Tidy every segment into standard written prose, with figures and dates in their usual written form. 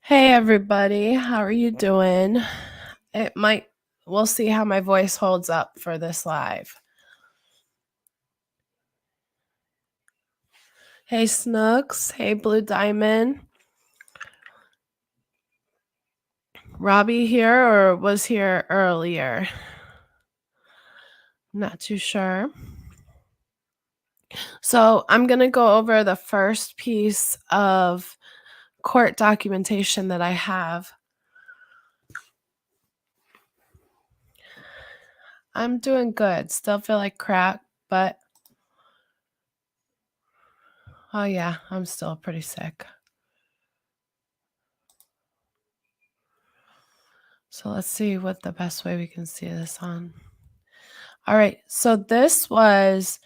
Hey everybody, how are you doing? We'll see how my voice holds up for this live. Hey Snooks, hey Blue Diamond. Robbie here or was here earlier? Not too sure. So I'm going to go over the first piece of court documentation that I have. I'm doing good. Still feel like crap, but oh yeah, I'm still pretty sick. So let's see what the best way we can see this on. All right, so this was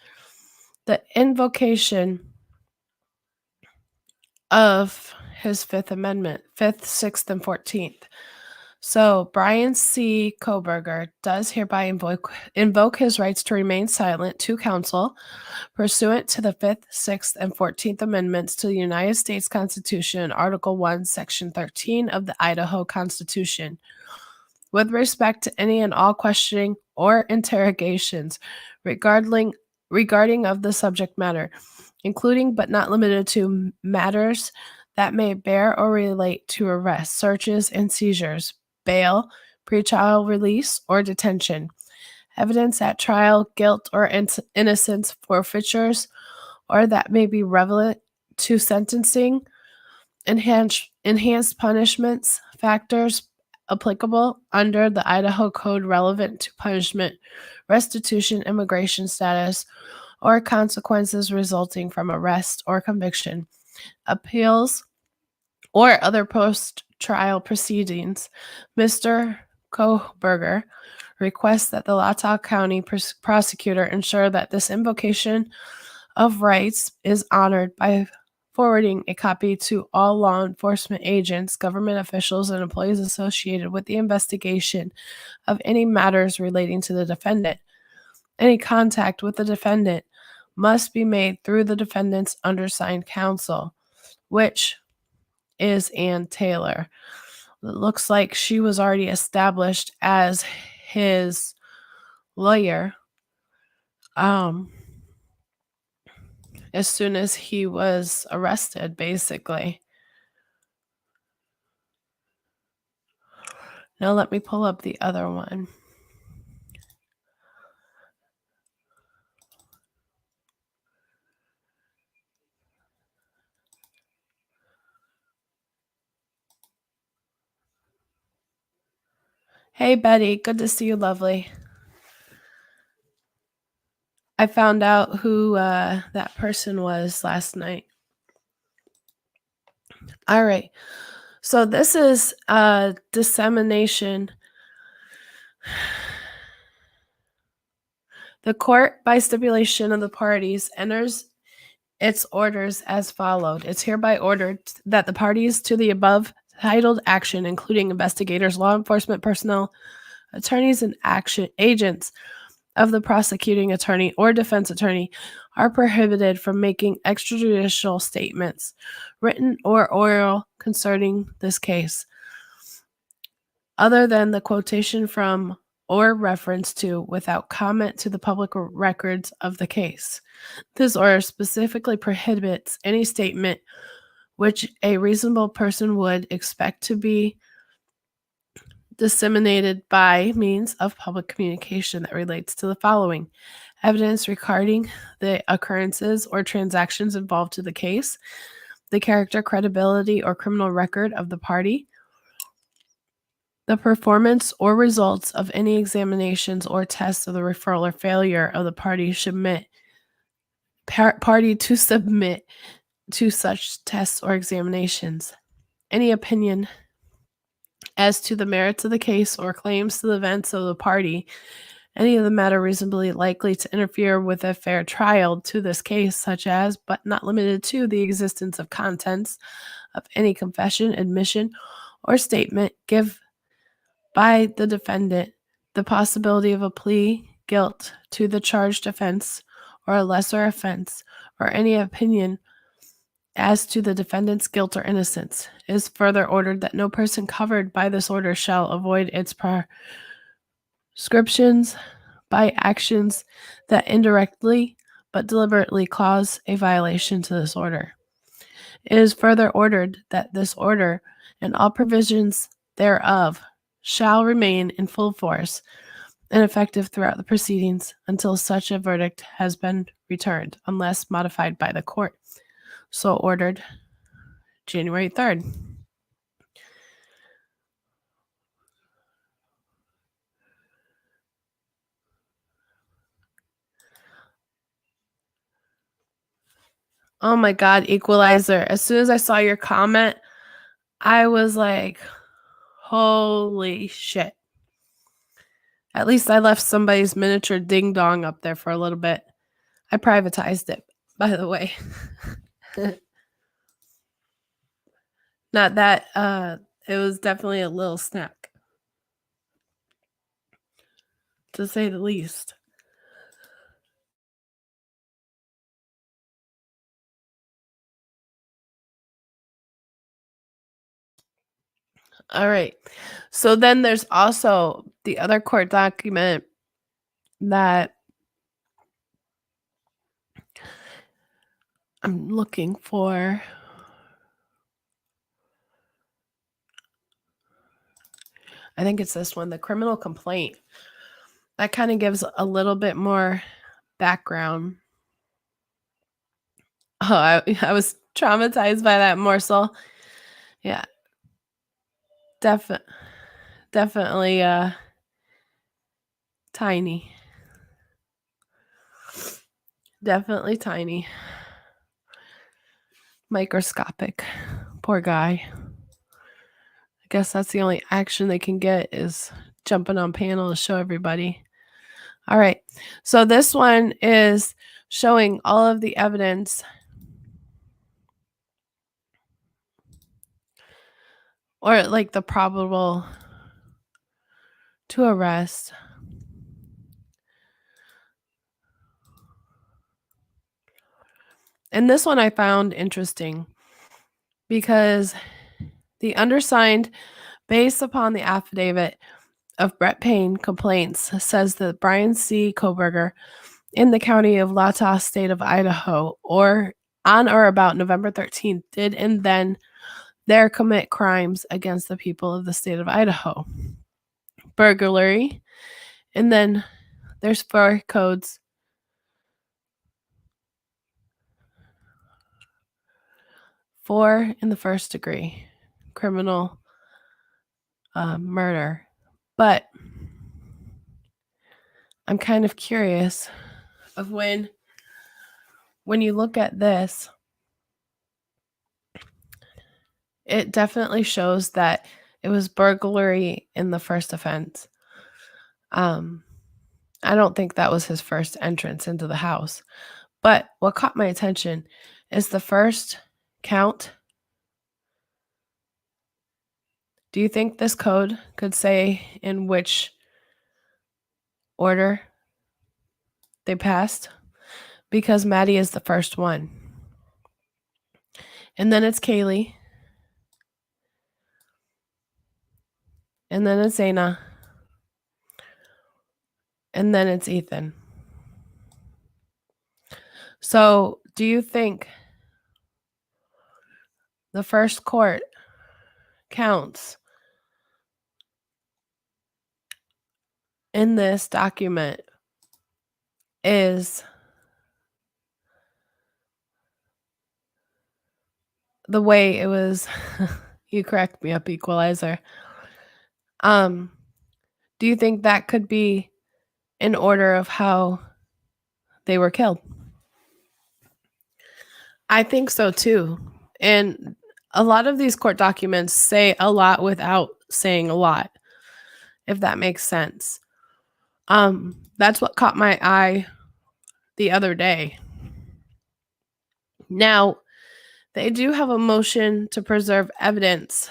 the invocation of his Fifth Amendment, 5th, 6th, and 14th. So Brian C. Kohberger does hereby invoke his rights to remain silent to counsel pursuant to the 5th, 6th, and 14th Amendments to the United States Constitution, Article 1, Section 13 of the Idaho Constitution, with respect to any and all questioning or interrogations regarding of the subject matter, including but not limited to matters that may bear or relate to arrests, searches, and seizures, bail, pretrial release, or detention, evidence at trial, guilt or innocence, forfeitures, or that may be relevant to sentencing, enhanced punishments, factors applicable under the Idaho Code relevant to punishment, restitution, immigration status, or consequences resulting from arrest or conviction, appeals, or other post-trial proceedings. Mr. Kohberger requests that the Latah County prosecutor ensure that this invocation of rights is honored by forwarding a copy to all law enforcement agents, government officials, and employees associated with the investigation of any matters relating to the defendant. Any contact with the defendant must be made through the defendant's undersigned counsel, which is Ann Taylor. It looks like she was already established as his lawyer as soon as he was arrested, basically. Now let me pull up the other one. Hey, Betty. Good to see you, lovely. I found out who that person was last night. All right. So this is dissemination. The court, by stipulation of the parties, enters its orders as followed. It's hereby ordered that the parties to the above titled action, including investigators, law enforcement personnel, attorneys, and agents of the prosecuting attorney or defense attorney, are prohibited from making extrajudicial statements, written or oral, concerning this case, other than the quotation from or reference to, without comment to the public records of the case. This order specifically prohibits any statement which a reasonable person would expect to be disseminated by means of public communication that relates to the following: evidence regarding the occurrences or transactions involved to the case, the character, credibility, or criminal record of the party, the performance or results of any examinations or tests of the referral or failure of the party to submit to such tests or examinations, any opinion as to the merits of the case or claims to the events of the party, any of the matter reasonably likely to interfere with a fair trial to this case, such as, but not limited to, the existence of contents of any confession, admission, or statement give by the defendant, the possibility of a plea guilt to the charged offense or a lesser offense, or any opinion as to the defendant's guilt or innocence, is further ordered that no person covered by this order shall avoid its prescriptions by actions that indirectly but deliberately cause a violation to this order. It is further ordered that this order and all provisions thereof shall remain in full force and effective throughout the proceedings until such a verdict has been returned, unless modified by the court. So ordered, January 3rd. Oh my God, Equalizer. As soon as I saw your comment, I was like, holy shit. At least I left somebody's miniature ding dong up there for a little bit. I privatized it, by the way. Not that, it was definitely a little snack, to say the least. All right. So then there's also the other court document that I'm looking for. I think it's this one, the criminal complaint. That kind of gives a little bit more background. Oh, I was traumatized by that morsel. Yeah. Definitely tiny. Definitely tiny. Microscopic. Poor guy. I guess that's the only action they can get is jumping on panel to show everybody. All right. So this one is showing all of the evidence or like the probable to arrest. And this one I found interesting because the undersigned, based upon the affidavit of Brett Payne complaints, says that Brian C. Koberger in the county of Latah, state of Idaho, or on or about November 13th, did and then there commit crimes against the people of the state of Idaho. Burglary, and then there's 4 codes. 4 in the first degree, criminal murder. But I'm kind of curious of when you look at this, it definitely shows that it was burglary in the first offense. I don't think that was his first entrance into the house. But what caught my attention is the first count. Do you think this code could say in which order they passed? Because Maddie is the first one. And then it's Kaylee. And then it's Zayna. And then it's Ethan. So, do you think the first court counts in this document is the way it was you correct me up, equalizer. Um, do you think that could be in order of how they were killed? I think so too. And a lot of these court documents say a lot without saying a lot, if that makes sense. That's what caught my eye the other day. Now, they do have a motion to preserve evidence,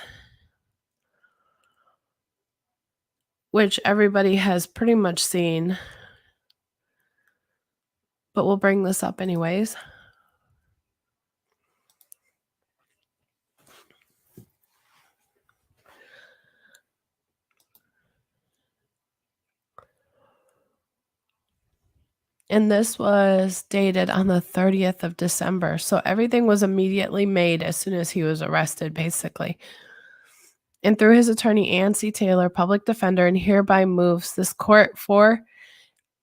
which everybody has pretty much seen, but we'll bring this up anyways. And this was dated on the 30th of December. So everything was immediately made as soon as he was arrested, basically. And through his attorney, Ann C. Taylor, public defender, and hereby moves this court for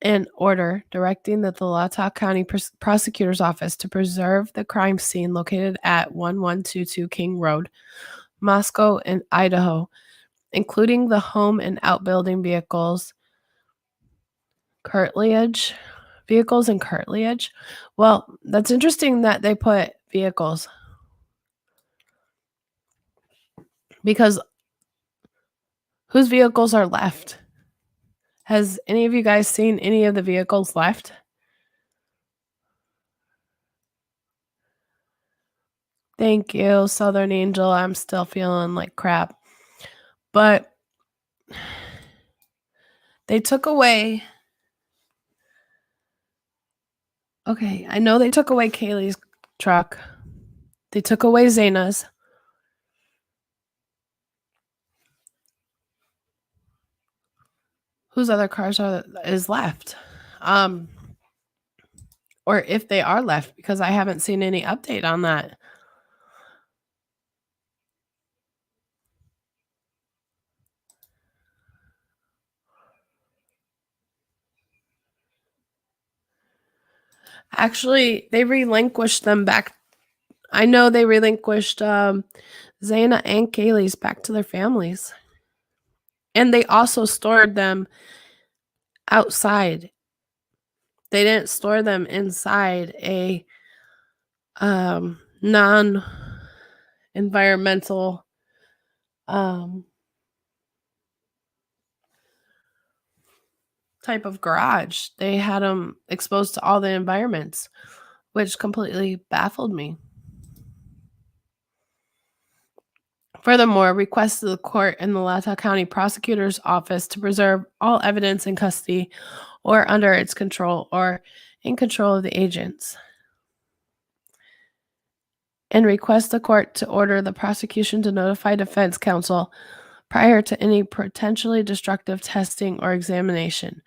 an order directing that the Latah County Prosecutor's Office to preserve the crime scene located at 1122 King Road, Moscow, in Idaho, including the home and outbuilding vehicles, curtilage, and curtilage. Well, that's interesting that they put vehicles because whose vehicles are left? Has any of you guys seen any of the vehicles left? Thank you, Southern Angel. I'm still feeling like crap. But they took away. Okay, I know they took away Kaylee's truck. They took away Zaina's. Whose other cars is left? Or if they are left, because I haven't seen any update on that. Actually, they relinquished them back. I know they relinquished Zaina and Kaylee's back to their families. And they also stored them outside. They didn't store them inside a non-environmental type of garage. They had them exposed to all the environments, which completely baffled me. Furthermore, requested the court and the Latah County Prosecutor's Office to preserve all evidence in custody or under its control or in control of the agents. And request the court to order the prosecution to notify defense counsel prior to any potentially destructive testing or examination.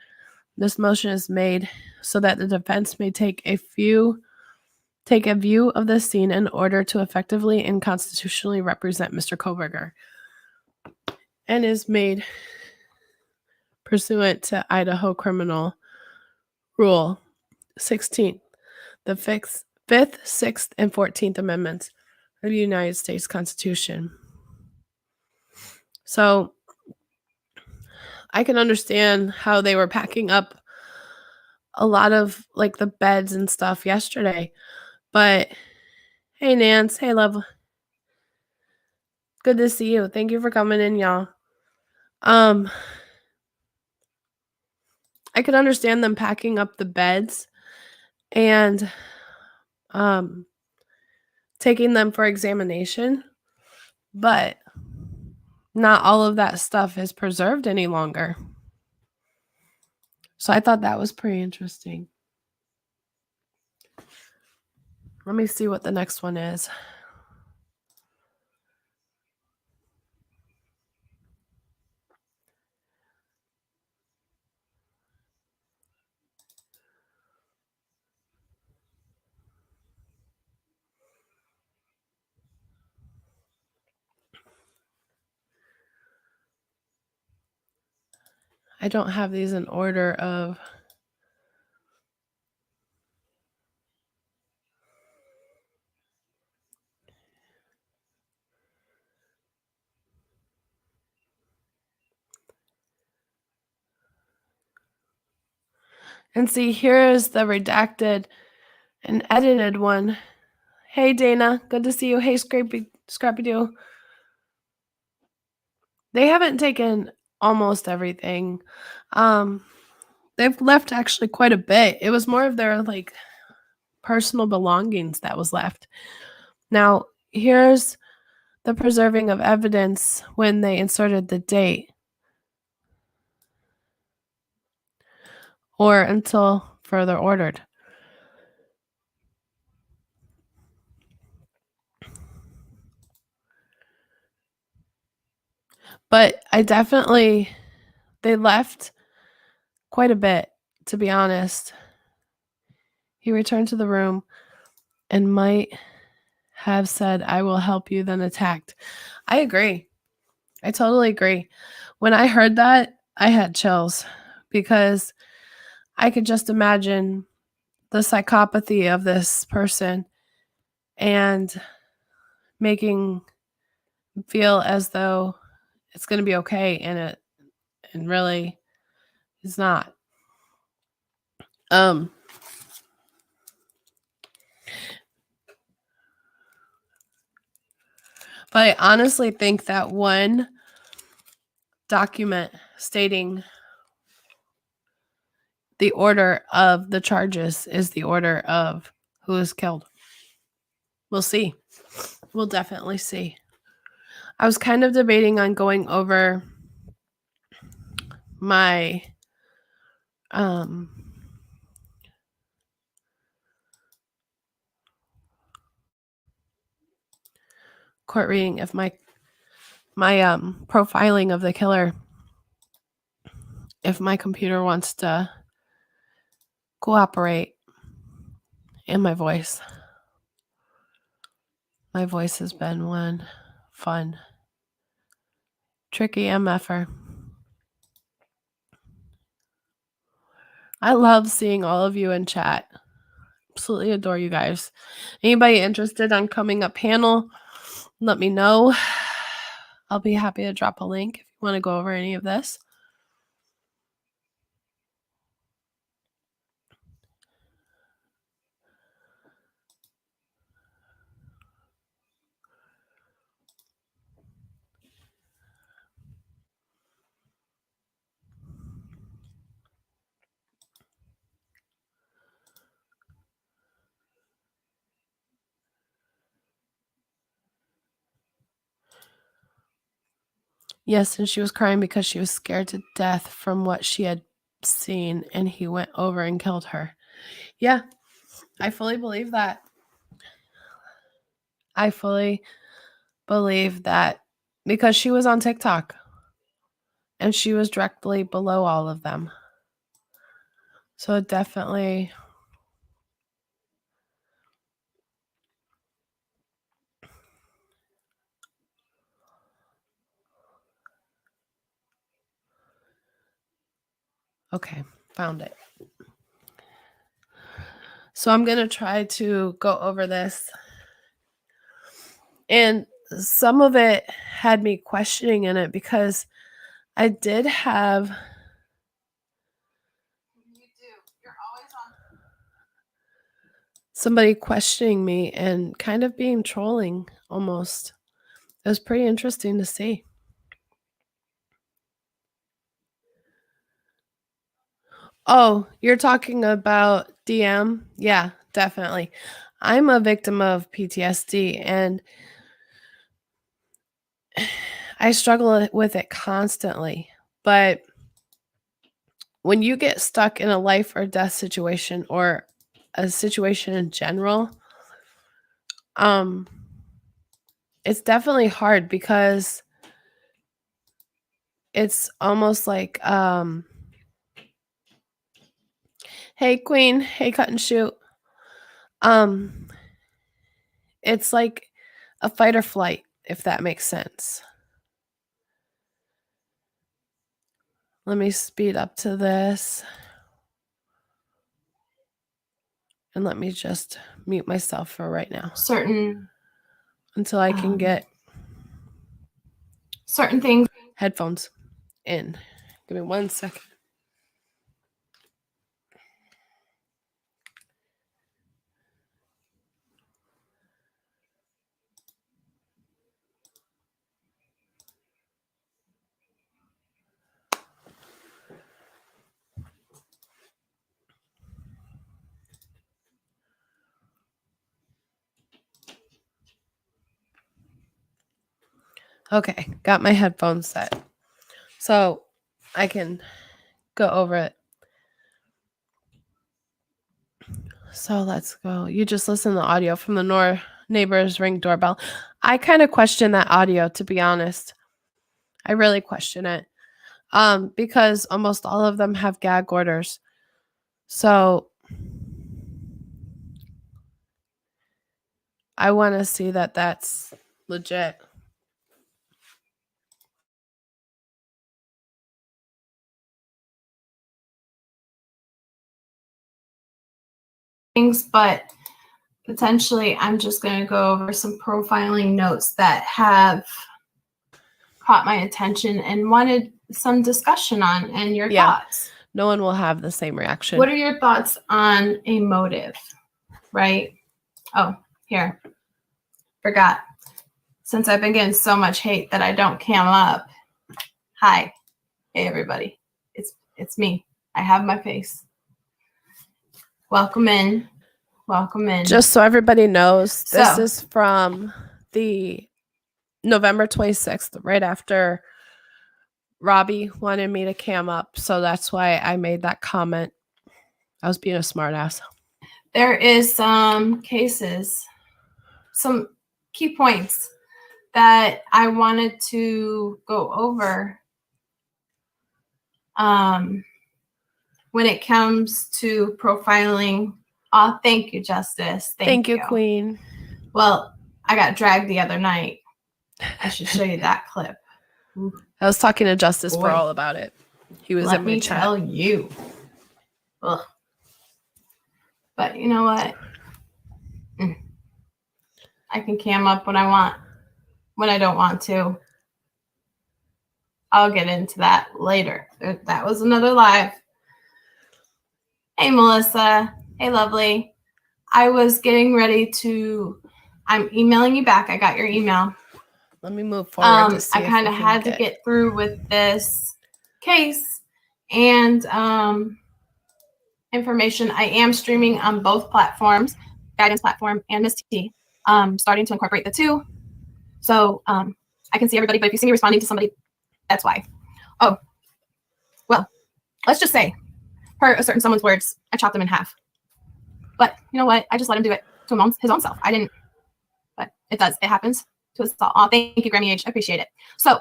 This motion is made so that the defense may take a view of the scene in order to effectively and constitutionally represent Mr. Koberger, and is made pursuant to Idaho Criminal Rule 16, the 5th, 6th, and 14th Amendments of the United States Constitution. So I can understand how they were packing up a lot of like the beds and stuff yesterday. But hey, Nance. Hey, love. Good to see you. Thank you for coming in, y'all. I could understand them packing up the beds and taking them for examination, but not all of that stuff is preserved any longer. So I thought that was pretty interesting. Let me see what the next one is. I don't have these in order of And see, here is the redacted and edited one. Hey, Dana. Good to see you. Hey, Scrappy Doo. They haven't taken almost everything. They've left actually quite a bit. It was more of their like personal belongings that was left. Now, here's the preserving of evidence when they inserted the date or until further ordered. But they left quite a bit, to be honest. He returned to the room and might have said, I will help you, then attacked. I agree. I totally agree. When I heard that, I had chills because I could just imagine the psychopathy of this person and making feel as though it's going to be okay and really is not. But I honestly think that one document stating the order of the charges is the order of who is killed. We'll see. We'll definitely see. I was kind of debating on going over my court reading of my profiling of the killer, if my computer wants to cooperate, and my voice. My voice has been one fun, tricky MFer. I love seeing all of you in chat. Absolutely adore you guys. Anybody interested on coming up panel, let me know. I'll be happy to drop a link if you want to go over any of this. Yes, and she was crying because she was scared to death from what she had seen, and he went over and killed her. Yeah, I fully believe that. I fully believe that because she was on TikTok and she was directly below all of them. So definitely. Okay, found it. So I'm going to try to go over this. And some of it had me questioning in it because I did have somebody questioning me and kind of being trolling almost. It was pretty interesting to see. Oh, you're talking about DM? Yeah, definitely. I'm a victim of PTSD and I struggle with it constantly. But when you get stuck in a life or death situation or a situation in general, it's definitely hard because it's almost like hey Queen, hey Cut and Shoot. It's like a fight or flight, if that makes sense. Let me speed up to this. And let me just mute myself for right now. Until I can get certain things. Headphones in. Give me 1 second. Okay, got my headphones set. So I can go over it. So let's go. You just listen to the audio from the neighbor's Ring doorbell. I kind of question that audio, to be honest. I really question it. Because almost all of them have gag orders. So I want to see that that's legit. But potentially I'm just going to go over some profiling notes that have caught my attention and wanted some discussion on, and your thoughts. No one will have the same reaction. What are your thoughts on a motive, right? Oh, here. Forgot. Since I've been getting so much hate that I don't cam up. Hi. Hey, everybody. It's me. I have my face. Welcome in. Welcome in. Just so everybody knows, this is from the November 26th, right after Robbie wanted me to cam up. So that's why I made that comment. I was being a smartass. There is some cases, some key points that I wanted to go over when it comes to profiling. Oh, thank you, Justice. Thank you, Queen. Well, I got dragged the other night. I should show you that clip. Ooh. I was talking to Justice for all about it. He was in my chat. Let me tell you. Ugh. But you know what? I can cam up when I want. When I don't want to. I'll get into that later. That was another live. Hey, Melissa. Hey, lovely. I was getting ready to... I'm emailing you back. I got your email. Let me move forward to see I kind of had to get through with this case and information. I am streaming on both platforms, Guidance Platform and Miss T. Starting to incorporate the two. So I can see everybody, but if you see me responding to somebody, that's why. Oh, well, let's just say, per a certain someone's words, I chopped them in half. But you know what? I just let him do it to his own self. I didn't, but it does. It happens to us all. Oh, thank you, Grammy H. I appreciate it. So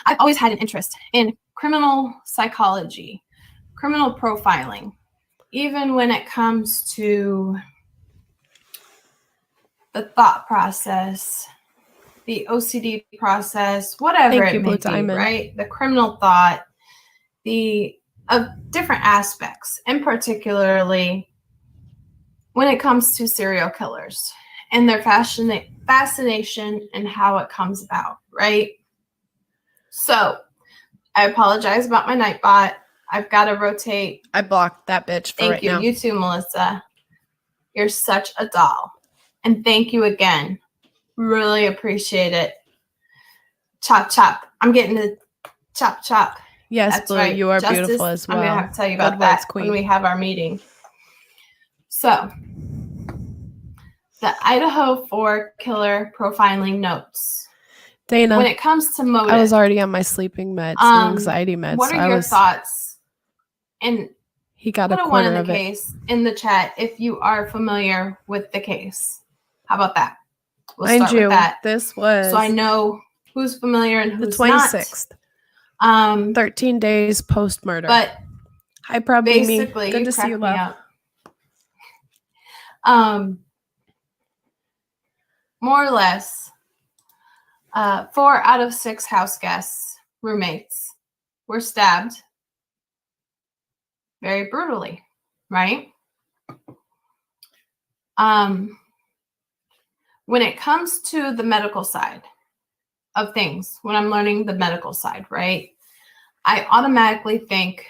I've always had an interest in criminal psychology, criminal profiling, even when it comes to the thought process, the OCD process, whatever it may be, right? The criminal thought, of different aspects, and particularly when it comes to serial killers and their fascination and how it comes about, right? So I apologize about my Nightbot. I've got to rotate. I blocked that bitch for right now. Thank you. You too, Melissa. You're such a doll. And thank you again. Really appreciate it. Chop, chop. I'm getting to chop, chop. Yes, that's Blue, right. You are Justice, beautiful as well. I'm going to have to tell you about that when we have our meeting. So, the Idaho 4 killer profiling notes. Dana, when it comes to motive, I was already on my sleeping meds, anxiety meds. What are your thoughts? And he got a one corner in the of case in the chat if you are familiar with the case. How about that? We'll Mind start with that. This was so I know who's familiar and who's the 26th. Not. 13 days post murder. But hi, probably basically, me. Good to see you, love. More or less, 4 out of 6 house guests, roommates, were stabbed very brutally, right? When it comes to the medical side of things, when I'm learning the medical side, right, I automatically think,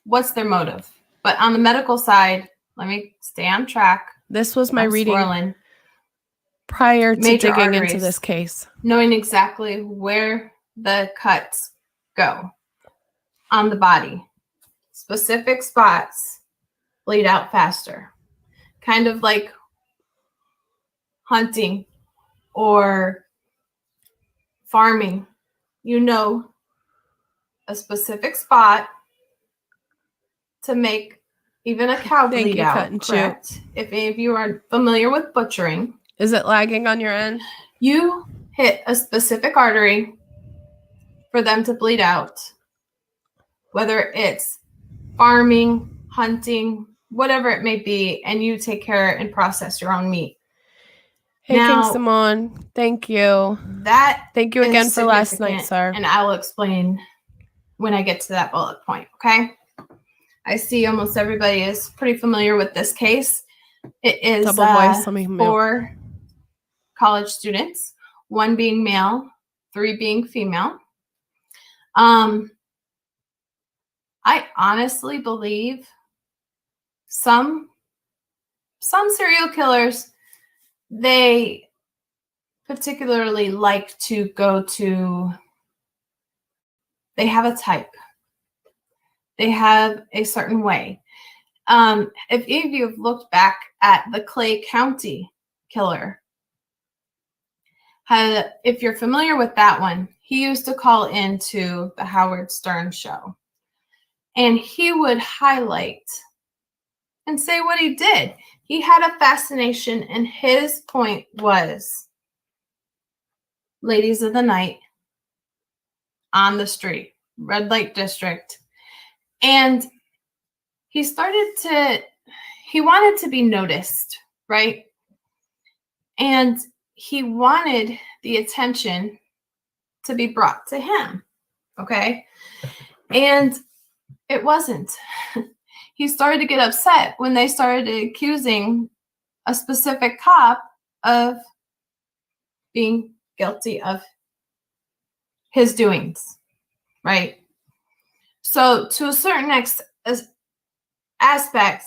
what's their motive? But on the medical side, let me stay on track. This was my reading prior to digging into this case. Knowing exactly where the cuts go on the body. Specific spots bleed out faster. Kind of like hunting or farming, you know a specific spot to make even a cow Thank bleed you, out, Cut and Shoot. correct? If any of you are familiar with butchering, Is it lagging on your end? you hit a specific artery for them to bleed out, whether it's farming, hunting, whatever it may be, and you take care and process your own meat. Hey, King Now, Simone, thank you. that Thank you is again for last night, significant, sir. and I'll explain when I get to that bullet point, okay? I see almost everybody is pretty familiar with this case. It is Double voice, let me mute. 4 college students, 1 being male, 3 being female. I honestly believe some serial killers, they particularly like to go to, they have a type. They have a certain way. If any of you have looked back at the Clay County killer, if you're familiar with that one, he used to call into the Howard Stern show. And he would highlight and say what he did. He had a fascination, and his point was ladies of the night on the street, red light district. And he wanted to be noticed, right? And he wanted the attention to be brought to him, okay? And it wasn't. He started to get upset when they started accusing a specific cop of being guilty of his doings, right? So to a certain aspect,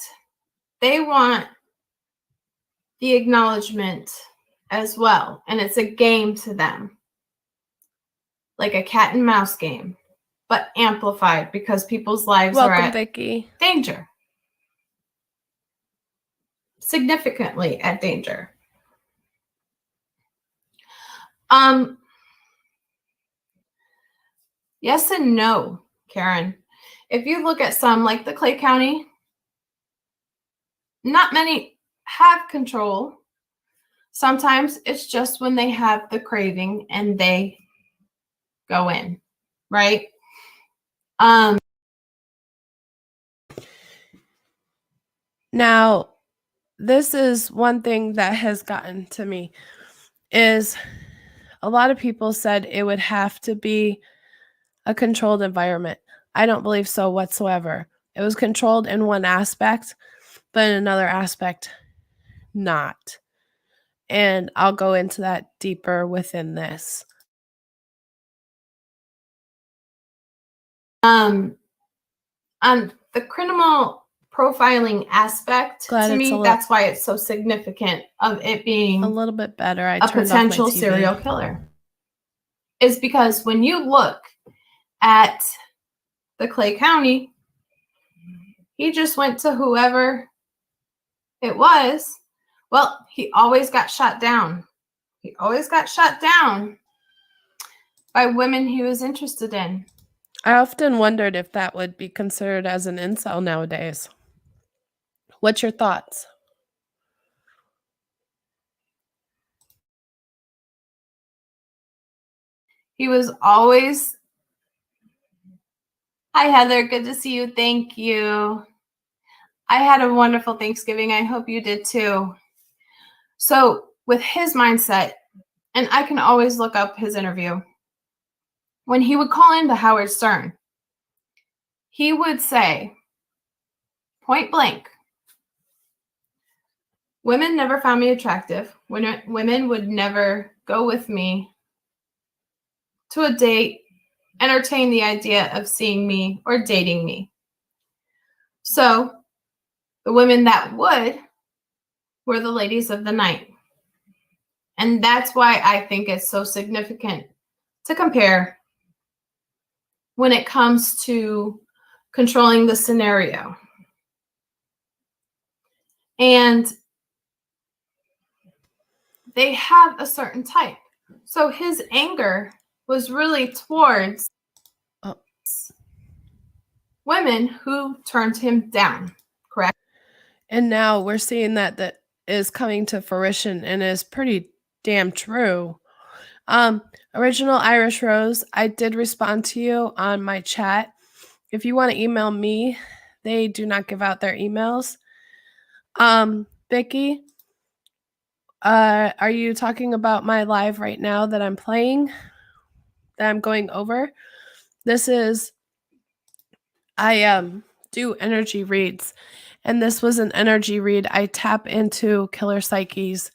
they want the acknowledgement as well. And it's a game to them, like a cat and mouse game, but amplified because people's lives are at Vicky. danger. Significantly at danger. Yes and no, Karen. If you look at some like the Clay County, not many have control. Sometimes it's just when they have the craving and they go in, right? Now, this is one thing that has gotten to me is a lot of people said it would have to be a controlled environment. I don't believe so whatsoever. It was controlled in one aspect, but in another aspect, not. And I'll go into that deeper within this. On the criminal profiling aspect, to me, that's why it's so significant of it being a little bit better. A potential serial killer. Is because when you look at the Clay County, he just went to whoever it was. Well, he always got shot down. He always got shot down by women he was interested in. I often wondered if that would be considered as an incel nowadays. What's your thoughts? He was always... Hi, Heather. Good to see you. Thank you. I had a wonderful Thanksgiving. I hope you did too. So with his mindset, and I can always look up his interview, when he would call into Howard Stern, he would say, point blank, women never found me attractive. Women would never go with me to a date, entertain the idea of seeing me or dating me. So the women that would were the ladies of the night. And that's why I think it's so significant to compare when it comes to controlling the scenario. And they have a certain type. So his anger was really towards Oh. women who turned him down, correct? And now we're seeing that is coming to fruition and is pretty damn true. Original Irish Rose, I did respond to you on my chat. If you want to email me, they do not give out their emails. Vicky, are you talking about my live right now that I'm playing? That I'm going over? This is I do energy reads, and this was an energy read. I tap into killer psyches,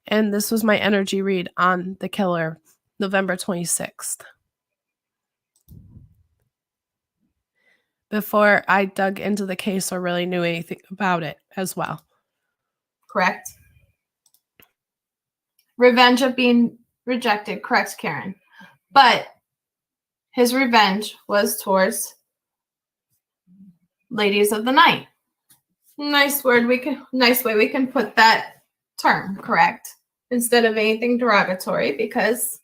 and this was my energy read on the killer, November 26th. Before I dug into the case or really knew anything about it as well. Correct. Revenge of being rejected, correct, Karen. But his revenge was towards ladies of the night. Nice way we can put that term, correct? Instead of anything derogatory, because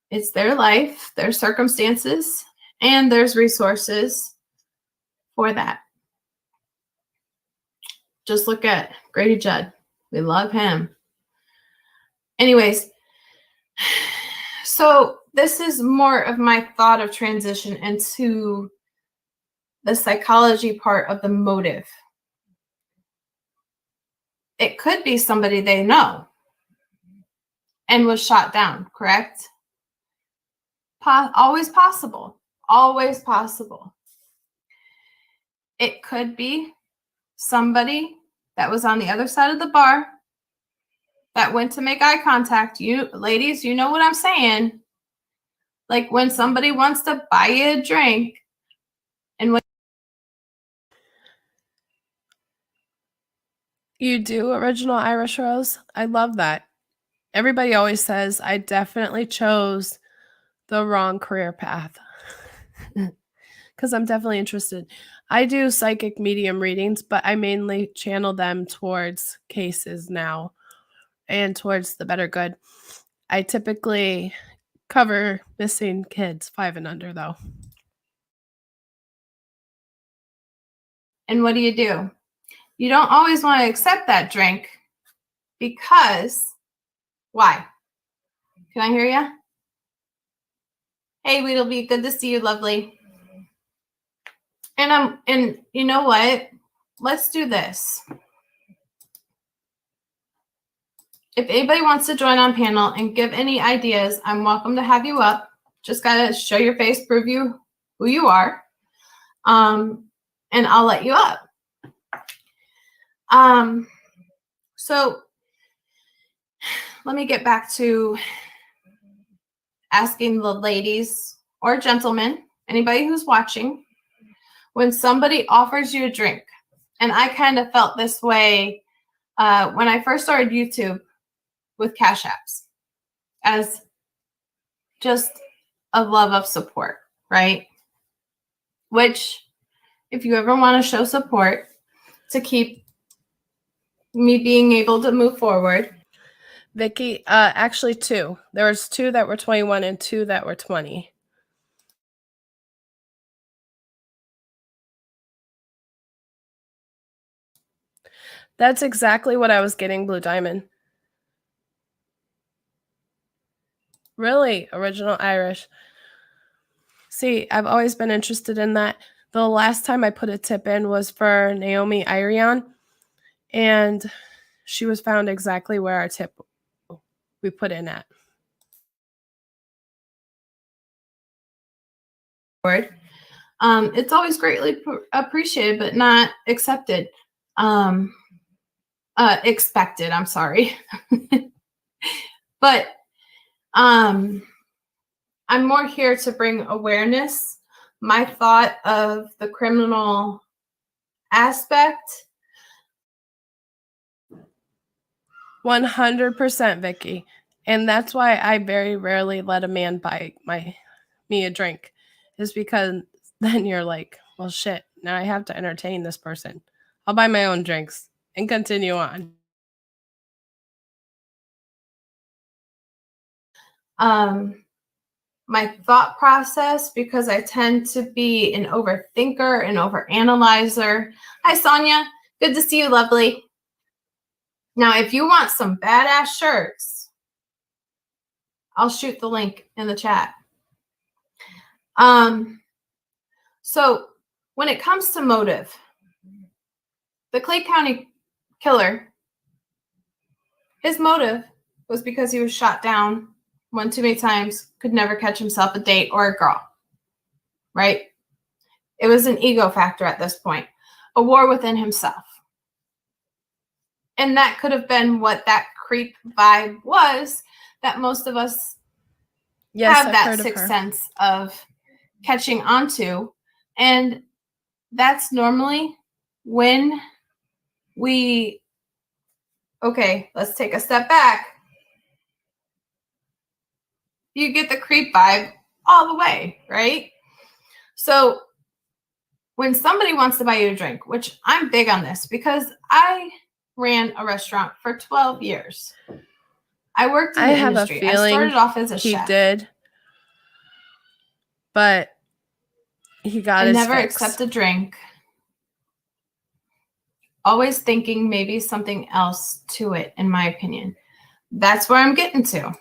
it's their life, their circumstances, and there's resources for that. Just look at Grady Judd. We love him. Anyways, so this is more of my thought of transition into the psychology part of the motive. It could be somebody they know and was shot down, correct? Always possible. Always possible. It could be somebody that was on the other side of the bar that went to make eye contact. You ladies, you know what I'm saying. Like when somebody wants to buy you a drink and when You do, Original Irish Rose? I love that. Everybody always says I definitely chose the wrong career path. Because I'm definitely interested. I do psychic medium readings, but I mainly channel them towards cases now and towards the better good. I typically cover missing kids 5 and under, though. and what do? You don't always want to accept that drink because why? Can I hear you? Hey, Weedleby, good to see you, lovely. And you know what? Let's do this. If anybody wants to join on panel and give any ideas, I'm welcome to have you up. Just gotta show your face, prove you who you are, and I'll let you up. So let me get back to asking the ladies or gentlemen, anybody who's watching, when somebody offers you a drink, and I kind of felt this way when I first started YouTube with Cash Apps, as just a love of support, right? Which, if you ever want to show support to keep me being able to move forward. Vicky, actually 2. There was 2 that were 21 and 2 that were 20. That's exactly what I was getting, Blue Diamond. Really, Original Irish. See, I've always been interested in that. The last time I put a tip in was for Naomi Irion, and she was found exactly where our tip we put in at. It's always greatly appreciated, but not accepted. Expected, I'm sorry. But I'm more here to bring awareness. My thought of the criminal aspect. 100%, Vicky. And that's why I very rarely let a man buy me a drink, is because then you're like, well, shit, now I have to entertain this person. I'll buy my own drinks and continue on. my thought process, because I tend to be an overthinker and overanalyzer. Hi, Sonia. Good to see you, lovely. Now, if you want some badass shirts, I'll shoot the link in the chat. So when it comes to motive, the Clay County killer, his motive was because he was shot down one too many times, could never catch himself a date or a girl, right? It was an ego factor at this point, a war within himself. And that could have been what that creep vibe was, that most of us have that sixth sense of catching onto. And that's normally when we, okay, let's take a step back. You get the creep vibe all the way, right? So when somebody wants to buy you a drink, which I'm big on this because I ran a restaurant for 12 years. I worked in the industry. I started off as a chef. He did. But he got his never fix. accept a drink. Always thinking maybe something else to it, in my opinion. That's where I'm getting to.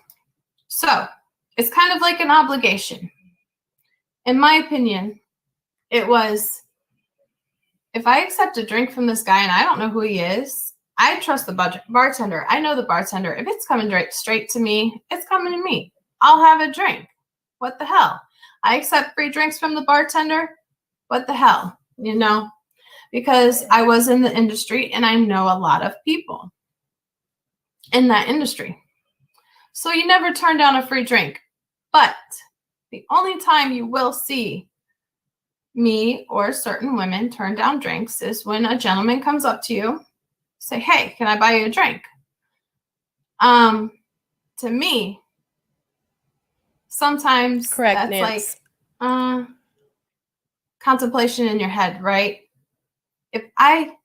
So it's kind of like an obligation. In my opinion, it was, if I accept a drink from this guy and I don't know who he is, I trust the bartender. I know the bartender. If it's coming straight to me, it's coming to me. I'll have a drink. What the hell? I accept free drinks from the bartender. What the hell? You know, because I was in the industry and I know a lot of people in that industry. So you never turn down a free drink. But the only time you will see me or certain women turn down drinks is when a gentleman comes up to you, say, hey, can I buy you a drink? To me, sometimes that's Nance. Like contemplation in your head, right? If I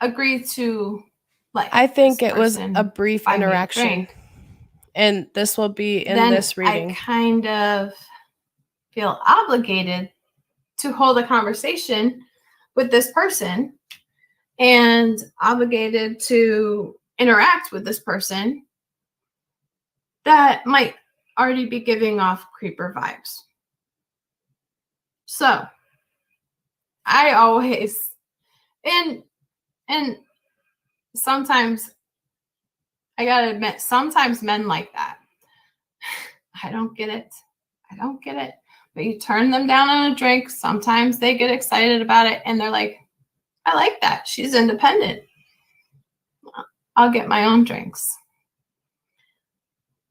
agree to, like, I think it was a brief interaction, and this will be in this reading. I kind of feel obligated to hold a conversation with this person and obligated to interact with this person that might already be giving off creeper vibes. So I always, and sometimes I gotta admit, sometimes men like that. I don't get it. But you turn them down on a drink. Sometimes they get excited about it and they're like, I like that. She's independent. I'll get my own drinks.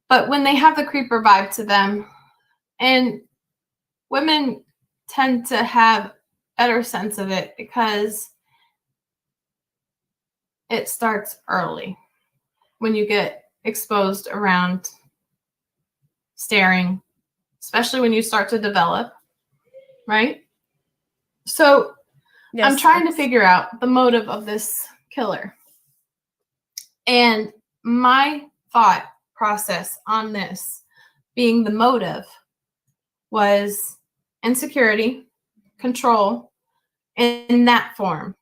But when they have the creeper vibe to them, and women tend to have better sense of it because it starts early when you get exposed around staring, especially when you start to develop, right? So yes, I'm trying to figure out the motive of this killer. And my thought process on this being the motive was insecurity, control, in that form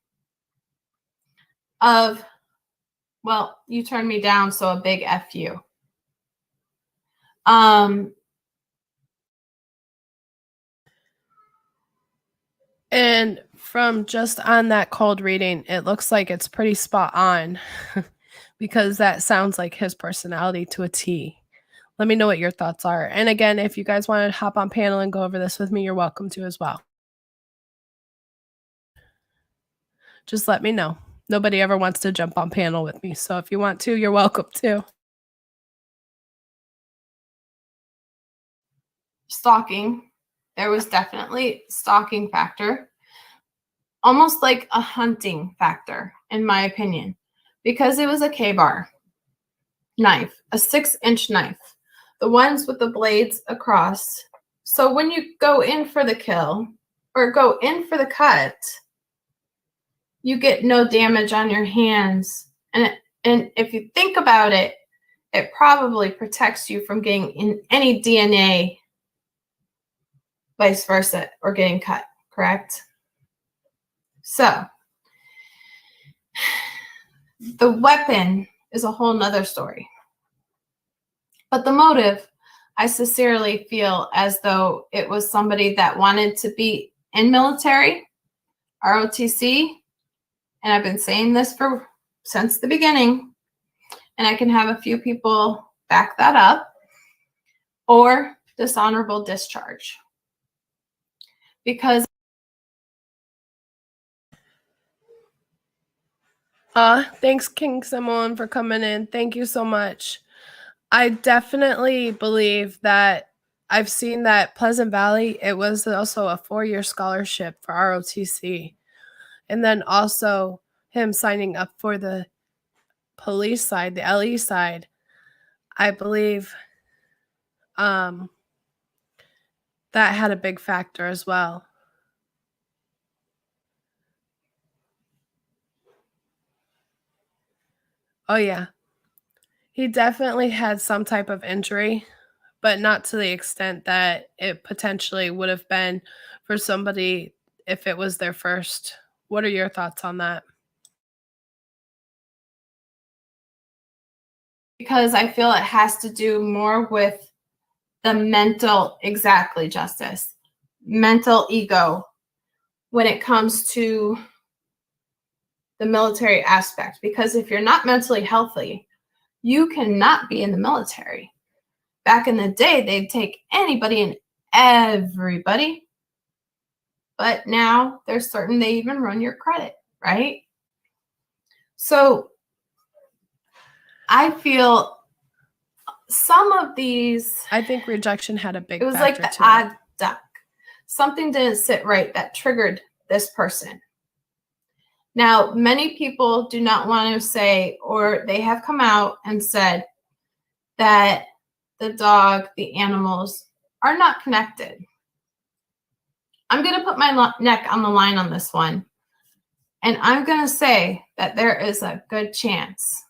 of, well, you turned me down, so a big F you. And from just on that cold reading, it looks like it's pretty spot on because that sounds like his personality to a T. Let me know what your thoughts are. And again, if you guys want to hop on panel and go over this with me, you're welcome to as well. Just let me know. Nobody ever wants to jump on panel with me. So if you want to, you're welcome to. Stalking. There was definitely stalking factor. Almost like a hunting factor, in my opinion. Because it was a K-bar knife, a 6-inch knife. The ones with the blades across. So when you go in for the kill or go in for the cut, you get no damage on your hands. And if you think about it, it probably protects you from getting in any DNA, vice versa, or getting cut, correct? So the weapon is a whole nother story. But the motive, I sincerely feel as though it was somebody that wanted to be in military, ROTC, and I've been saying this since the beginning, and I can have a few people back that up, or dishonorable discharge. Because thanks, King Simone, for coming in. Thank you so much. I definitely believe that I've seen that Pleasant Valley, it was also a 4-year scholarship for ROTC. And then also him signing up for the police side, the LE side. I believe that had a big factor as well. Oh, yeah. He definitely had some type of injury, but not to the extent that it potentially would have been for somebody if it was their first. What are your thoughts on that? because I feel it has to do more with the mental, exactly, Justice, mental ego when it comes to the military aspect. Because if you're not mentally healthy, you cannot be in the military. Back in the day, they'd take anybody and everybody. But now they're certain they even run your credit, right? So I feel some of these, I think rejection had a big it was factor like the too. odd duck. Something didn't sit right that triggered this person. Now, many people do not want to say, or they have come out and said that the dog, the animals are not connected. I'm going to put my neck on the line on this one. And I'm going to say that there is a good chance.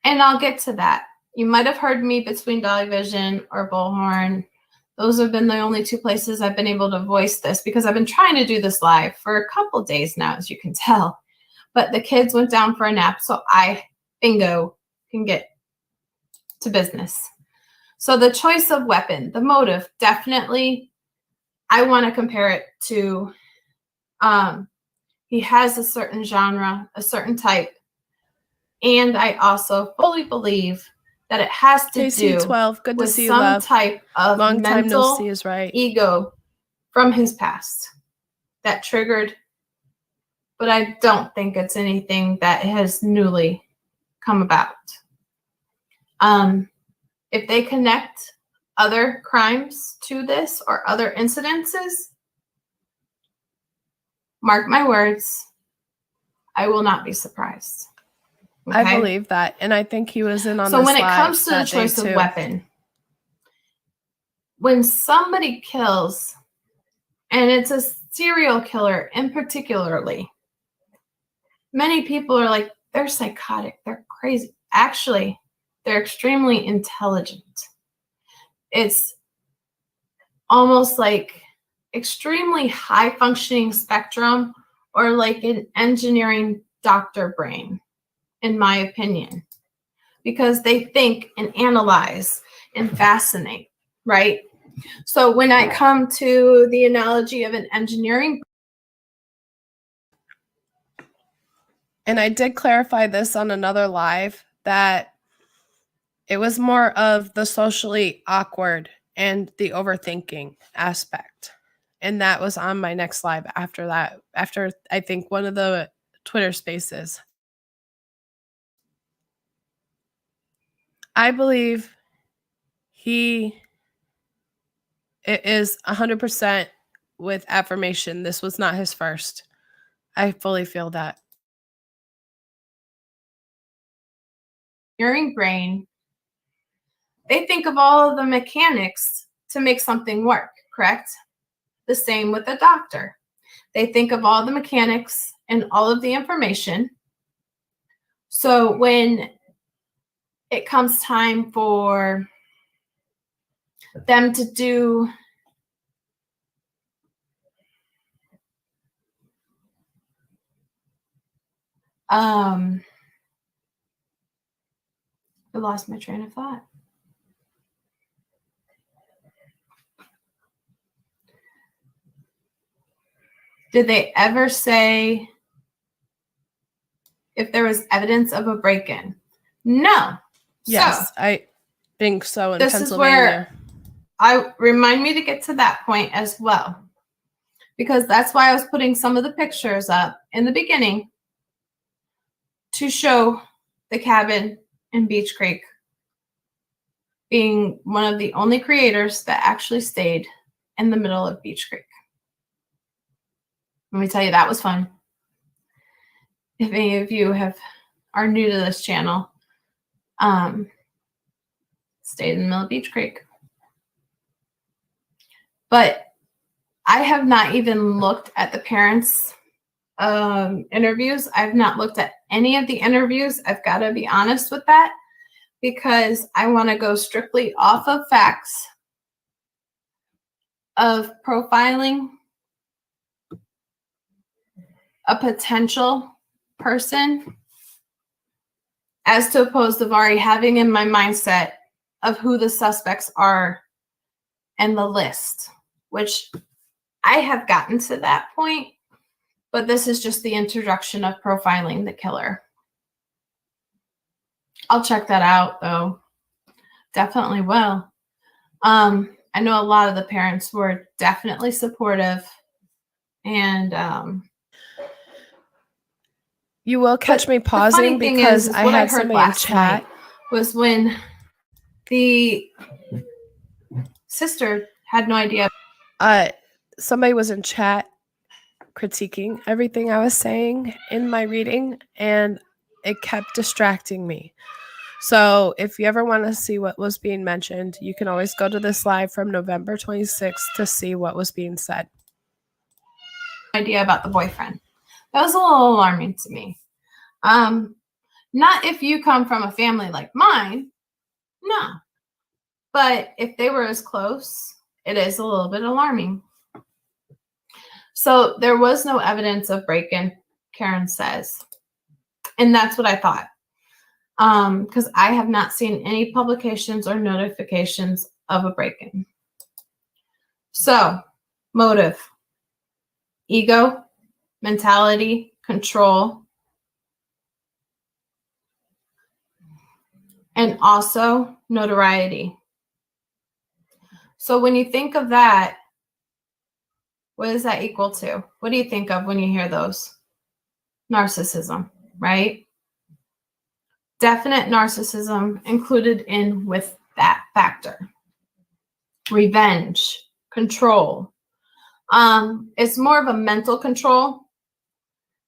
And I'll get to that. You might have heard me between Dolly Vision or Bullhorn. Those have been the only two places I've been able to voice this because I've been trying to do this live for a couple days now, as you can tell. But the kids went down for a nap, so I, bingo, can get to business. So the choice of weapon, the motive, definitely, I want to compare it to, he has a certain genre, a certain type, and I also fully believe that it has to KC12, do good to with see you, some love. type of Long time no mental see is right. ego from his past that triggered, but I don't think it's anything that has newly come about. If they connect other crimes to this or other incidences, mark my words, I will not be surprised. Okay? I believe that, and I think he was in on so this when it live comes to the that day choice of too. weapon, when somebody kills, and it's a serial killer in particularly, many people are like, they're psychotic, they're crazy. Actually, they're extremely intelligent. It's almost like extremely high functioning spectrum, or like an engineering doctor brain, in my opinion, because they think and analyze and fascinate, right? So when I come to the analogy of an engineering, and I did clarify this on another live, that it was more of the socially awkward and the overthinking aspect. And that was on my next live after that, after I think one of the Twitter spaces. I believe it is 100% with affirmation. This was not his first. I fully feel that. engineering brain, they think of all of the mechanics to make something work, correct? The same with the doctor. They think of all the mechanics and all of the information. So when it comes time for them to do I lost my train of thought. Did they ever say if there was evidence of a break-in? No. Yes, so, I think so in this Pennsylvania. Is where remind me to get to that point as well, because that's why I was putting some of the pictures up in the beginning to show the cabin in Beach Creek being one of the only creators that actually stayed in the middle of Beach Creek. Let me tell you, that was fun. If any of you are new to this channel, stayed in the middle of Beach Creek. But I have not even looked at the parents' interviews. I've not looked at any of the interviews. I've got to be honest with that, because I want to go strictly off of facts of profiling a potential person, as to opposed of already having in my mindset of who the suspects are and the list, which I have gotten to that point, but this is just the introduction of profiling the killer. I'll check that out, though. Definitely will. I know a lot of the parents were definitely supportive, and you will catch me pausing because I had somebody in chat. Was when the sister had no idea. Somebody was in chat critiquing everything I was saying in my reading, and it kept distracting me. So if you ever want to see what was being mentioned, you can always go to this live from November 26th to see what was being said. Idea about the boyfriend. That was a little alarming to me. Not if you come from a family like mine, no. But if they were as close, it is a little bit alarming. So there was no evidence of break-in, Karen says. And that's what I thought. Because I have not seen any publications or notifications of a break-in. So, motive, ego, mentality, control, and also notoriety. So when you think of that, what is that equal to? What do you think of when you hear those? Narcissism, right? Definite narcissism included in with that factor. Revenge, control. It's more of a mental control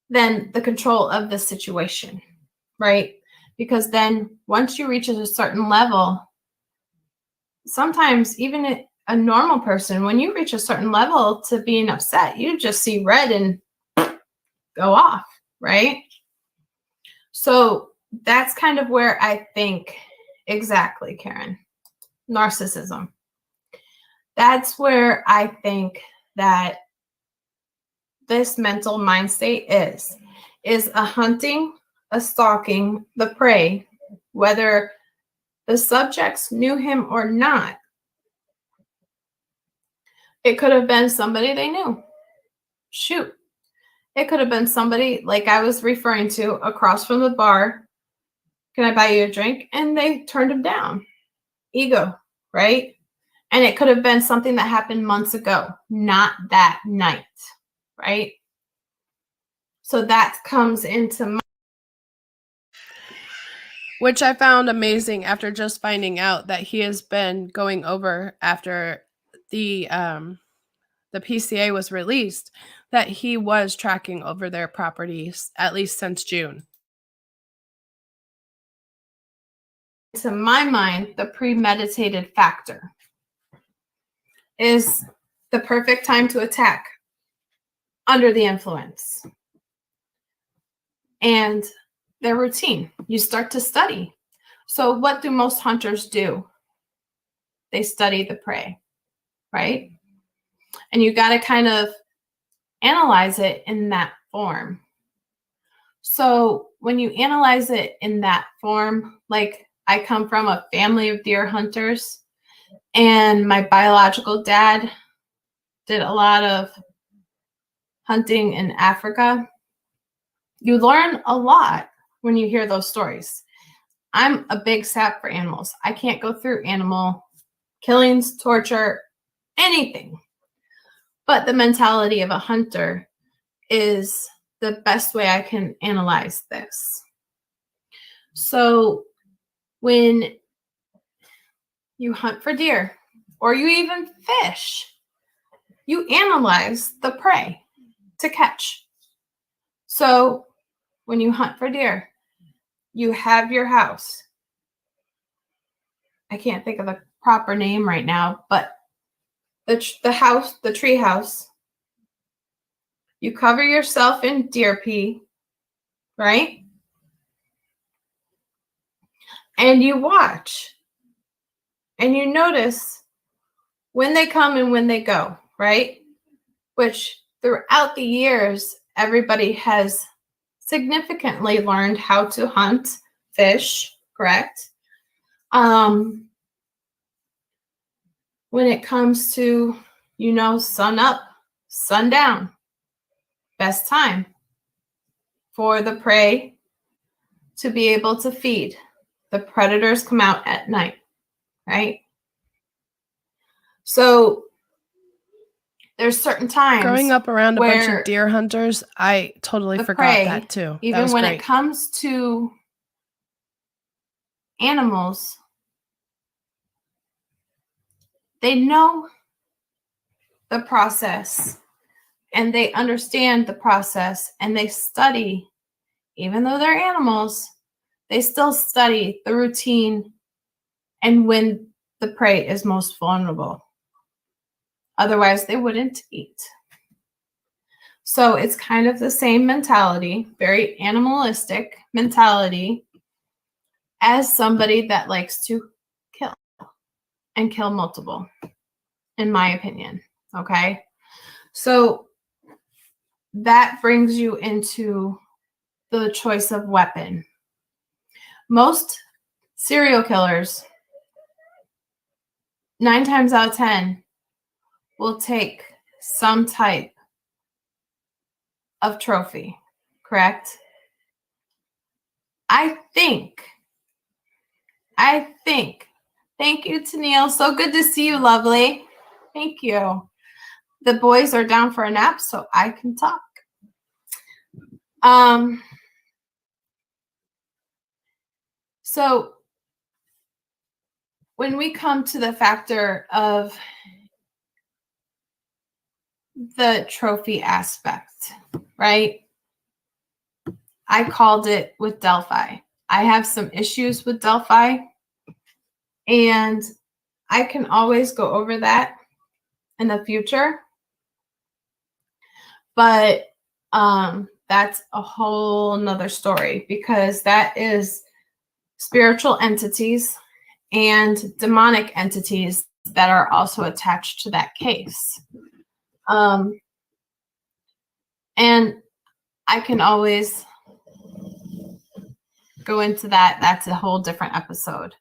than the control of the situation, right? Because then once you reach a certain level, sometimes even a normal person, when you reach a certain level to being upset, you just see red and go off, right? So that's kind of where I think, exactly, Karen, narcissism. That's where I think that this mental mind state is a hunting, a stalking the prey, whether the subjects knew him or not. It could have been somebody they knew. Shoot. It could have been somebody like I was referring to across from the bar. Can I buy you a drink? And they turned him down. Ego, right? And it could have been something that happened months ago, not that night, right? So that comes into my... Which I found amazing after just finding out that he has been going over after the PCA was released, that he was tracking over their properties at least since June. To my mind, the premeditated factor is the perfect time to attack under the influence. And their routine, you start to study. So what do most hunters do? They study the prey, right? And you got to kind of analyze it in that form. So when you analyze it in that form, like I come from a family of deer hunters, and my biological dad did a lot of hunting in Africa. You learn a lot when you hear those stories. I'm a big sap for animals. I can't go through animal killings, torture, anything. But the mentality of a hunter is the best way I can analyze this. So when you hunt for deer or you even fish, you analyze the prey to catch. So when you hunt for deer, you have your house. I can't think of a proper name right now, but the house, the tree house. You cover yourself in deer pee, right? And you watch. And you notice when they come and when they go, right? Which throughout the years, everybody has significantly learned how to hunt, fish, correct? When it comes to, sun up, sun down, best time for the prey to be able to feed. The predators come out at night, right? So there's certain times Growing up around a bunch where of deer hunters, I totally the forgot prey, that too. That even was when great. it comes to animals, they know the process and they understand the process and they study. Even though they're animals, they still study the routine and when the prey is most vulnerable. Otherwise, they wouldn't eat. So it's kind of the same mentality, very animalistic mentality, as somebody that likes to kill and kill multiple, in my opinion. Okay. So that brings you into the choice of weapon. Most serial killers, 9 times out of 10, will take some type of trophy, correct? I think, thank you, Tennille. So good to see you, lovely. Thank you. The boys are down for a nap, so I can talk. So when we come to the factor of the trophy aspect, right? I called it with Delphi. I have some issues with Delphi, and I can always go over that in the future. But that's a whole nother story because that is spiritual entities and demonic entities that are also attached to that case. And I can always go into that. That's a whole different episode.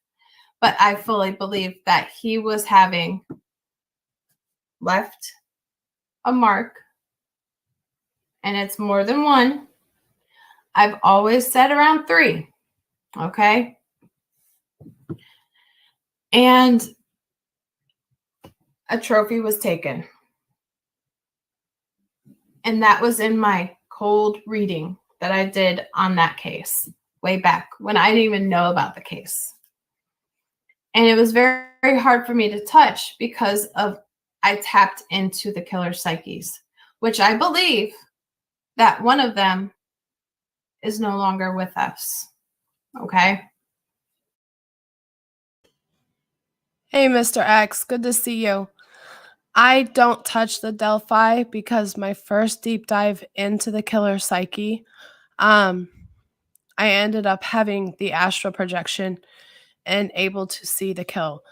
But I fully believe that he was having left a mark, and it's more than one. I've always said around 3, okay? And a trophy was taken. And that was in my cold reading that I did on that case way back when I didn't even know about the case. And it was very, very hard for me to touch because I tapped into the killer psyches, which I believe that one of them is no longer with us. Okay. Hey, Mr. X, good to see you. I don't touch the Delphi because my first deep dive into the killer psyche, I ended up having the astral projection and able to see the kill,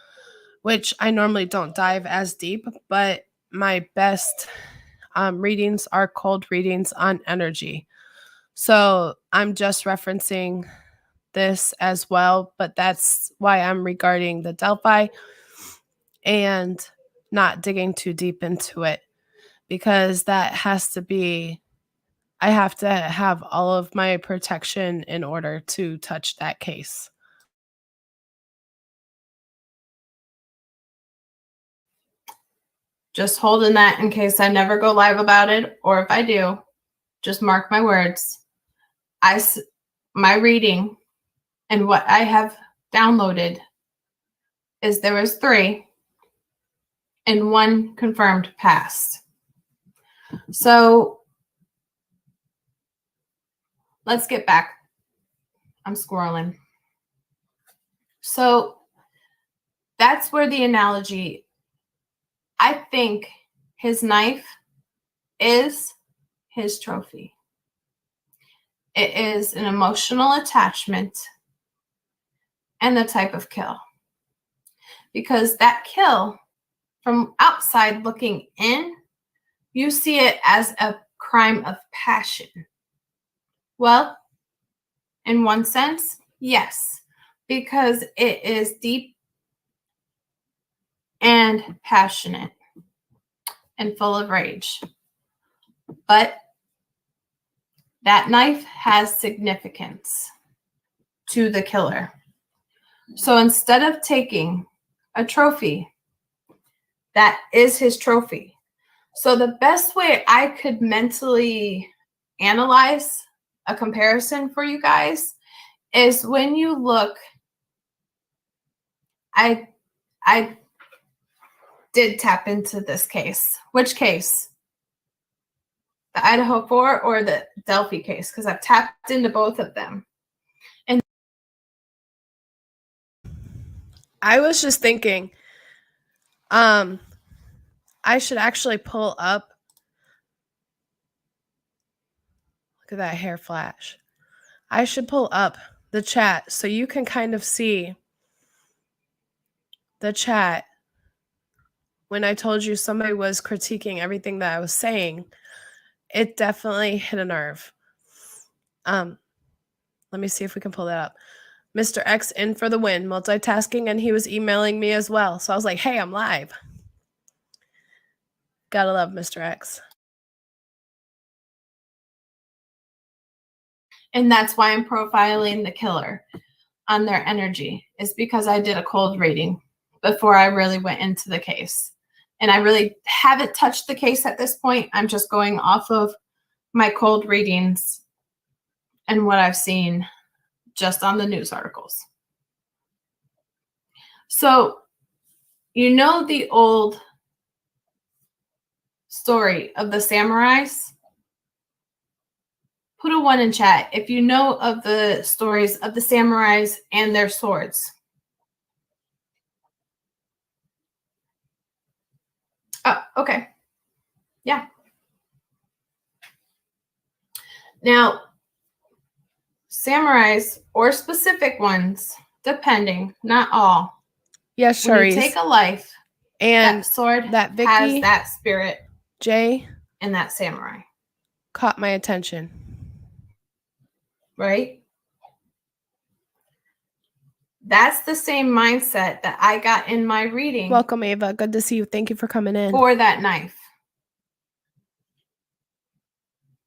which I normally don't dive as deep, but my best readings are cold readings on energy. So I'm just referencing this as well, but that's why I'm regarding the Delphi and not digging too deep into it, because that has to be, I have to have all of my protection in order to touch that case. Just holding that in case I never go live about it, or if I do, just mark my words. My reading and what I have downloaded is there was 3 and 1 confirmed passed. So let's get back. I'm squirreling. So that's where the analogy, I think his knife is his trophy. It is an emotional attachment and the type of kill. Because that kill, from outside looking in, you see it as a crime of passion. Well, in one sense, yes, because it is deep and passionate and full of rage. But that knife has significance to the killer. So instead of taking a trophy, that is his trophy. So the best way I could mentally analyze a comparison for you guys is when you look, I did tap into this case. Which case? The Idaho 4 or the Delphi case? Because I've tapped into both of them. And I was just thinking, I should actually pull up. Look at that hair flash. I should pull up the chat so you can kind of see the chat when I told you somebody was critiquing everything that I was saying. It definitely hit a nerve. Let me see if we can pull that up. Mr. X in for the win, multitasking, and he was emailing me as well. So I was like, hey, I'm live. Gotta love Mr. X. And that's why I'm profiling the killer on their energy, is because I did a cold reading before I really went into the case. And I really haven't touched the case at this point. I'm just going off of my cold readings and what I've seen just on the news articles. So, you know the old story of the samurais? Put a 1 in chat if you know of the stories of the samurais and their swords. Oh, okay. Yeah. Now, samurais, or specific ones, depending, not all. Yes, when sure. you take a life, and that sword that Vicky has that spirit Jay in that samurai. caught my attention. Right? That's the same mindset that I got in my reading. Welcome, Ava. Good to see you. Thank you for coming in. For that knife.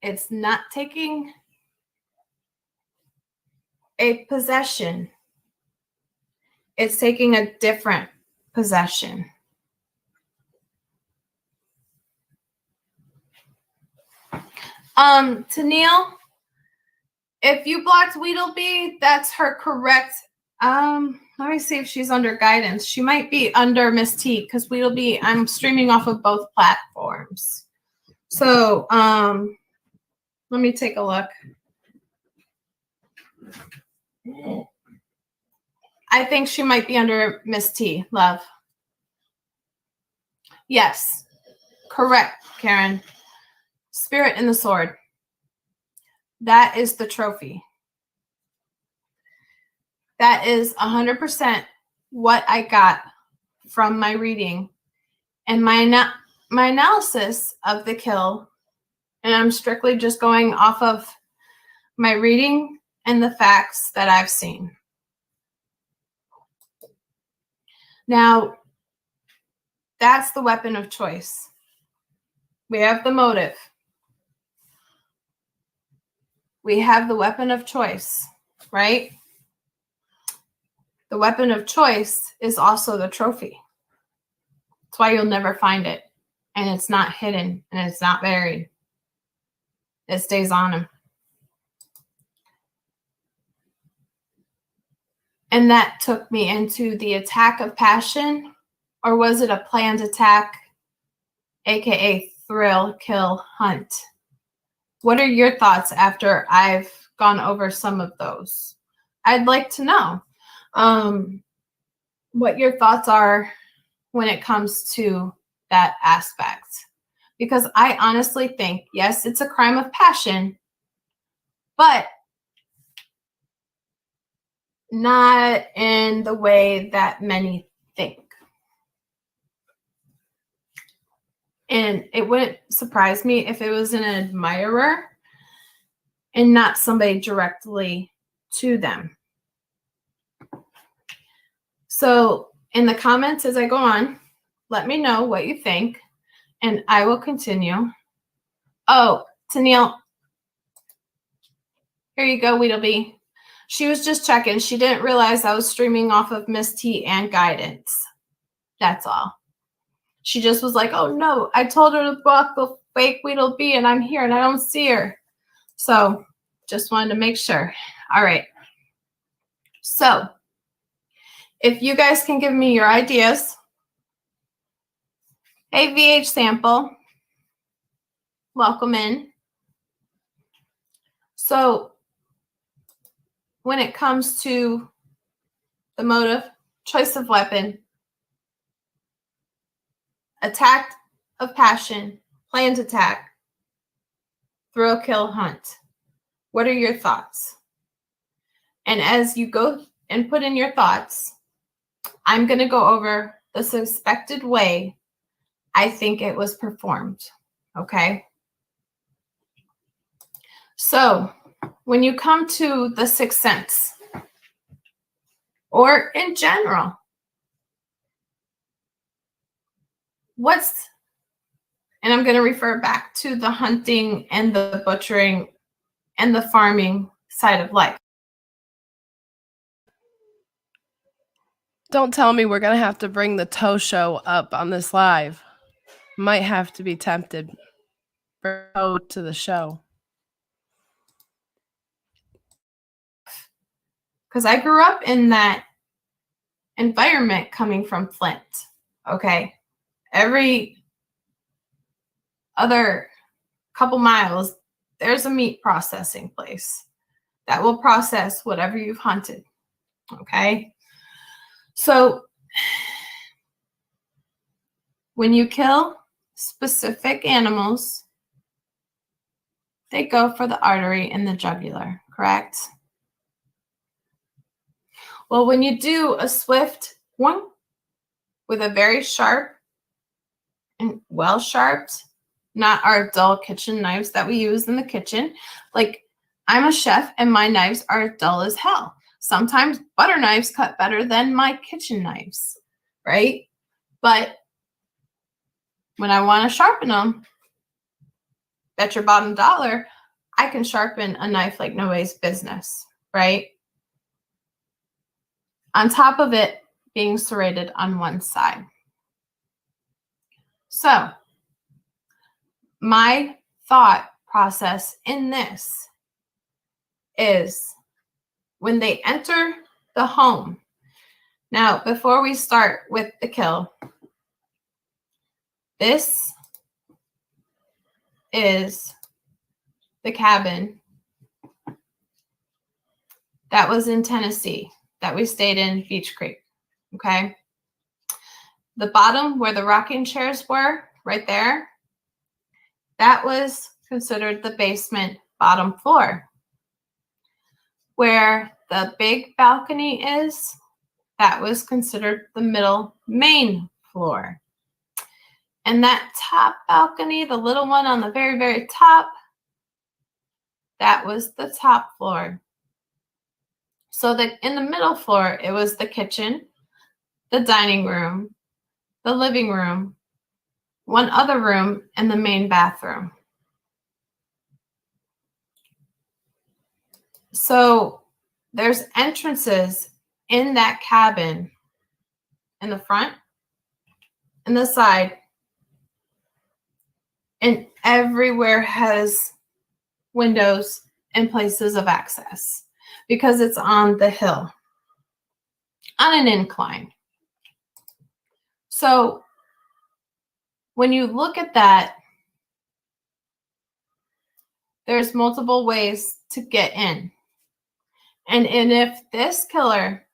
It's not taking a possession. It's taking a different possession. Tennille, if you blocked Weedleby, that's her correct. Let me see if she's under guidance. She might be under Miss T, because Weedleby, I'm streaming off of both platforms. So, let me take a look. I think she might be under Miss T, love. Yes, correct, Karen. Spirit in the sword. That is the trophy. That is 100% what I got from my reading and my analysis of the kill. And I'm strictly just going off of my reading and the facts that I've seen. Now, that's the weapon of choice. We have the motive. We have the weapon of choice, right? The weapon of choice is also the trophy. That's why you'll never find it. And it's not hidden and it's not buried. It stays on him. And that took me into the attack of passion, or was it a planned attack, aka thrill, kill, hunt? What are your thoughts after I've gone over some of those? I'd like to know what your thoughts are when it comes to that aspect. Because I honestly think, yes, it's a crime of passion, but not in the way that many think. And it wouldn't surprise me if it was an admirer and not somebody directly to them. So in the comments as I go on, let me know what you think, and I will continue. Oh, Tennille, here you go, Weedleby. She was just checking. She didn't realize I was streaming off of Miss T and Guidance. That's all. She just was like, oh no, I told her to block the fake Weedleby and I'm here and I don't see her. So just wanted to make sure. All right. So if you guys can give me your ideas. Hey, VH Sample. Welcome in. So when it comes to the motive, choice of weapon, attack of passion, planned attack, thrill, kill, hunt, what are your thoughts? And as you go and put in your thoughts, I'm going to go over the suspected way I think it was performed. Okay? So when you come to the sixth sense, or in general, and I'm going to refer back to the hunting and the butchering and the farming side of life. Don't tell me we're going to have to bring the toe show up on this live. Might have to be tempted. Bring toe to the show. Because I grew up in that environment coming from Flint. Okay. Every other couple miles, there's a meat processing place that will process whatever you've hunted. Okay. So when you kill specific animals, they go for the artery and the jugular, correct? Well, when you do a swift one with a very sharp and well-sharped, not our dull kitchen knives that we use in the kitchen. Like, I'm a chef and my knives are dull as hell. Sometimes butter knives cut better than my kitchen knives, right? But when I want to sharpen them, bet your bottom dollar, I can sharpen a knife like nobody's business, right? On top of it being serrated on one side. So my thought process in this is when they enter the home. Now, before we start with the kill, this is the cabin that was in Tennessee that we stayed in Beach Creek, okay? The bottom where the rocking chairs were, right there, that was considered the basement bottom floor, where the big balcony is, that was considered the middle main floor. And that top balcony, the little one on the very, very top, that was the top floor. So that in the middle floor, it was the kitchen, the dining room, the living room, one other room, and the main bathroom. So there's entrances in that cabin in the front and the side, and everywhere has windows and places of access because it's on the hill, on an incline. So when you look at that, there's multiple ways to get in. And if this killer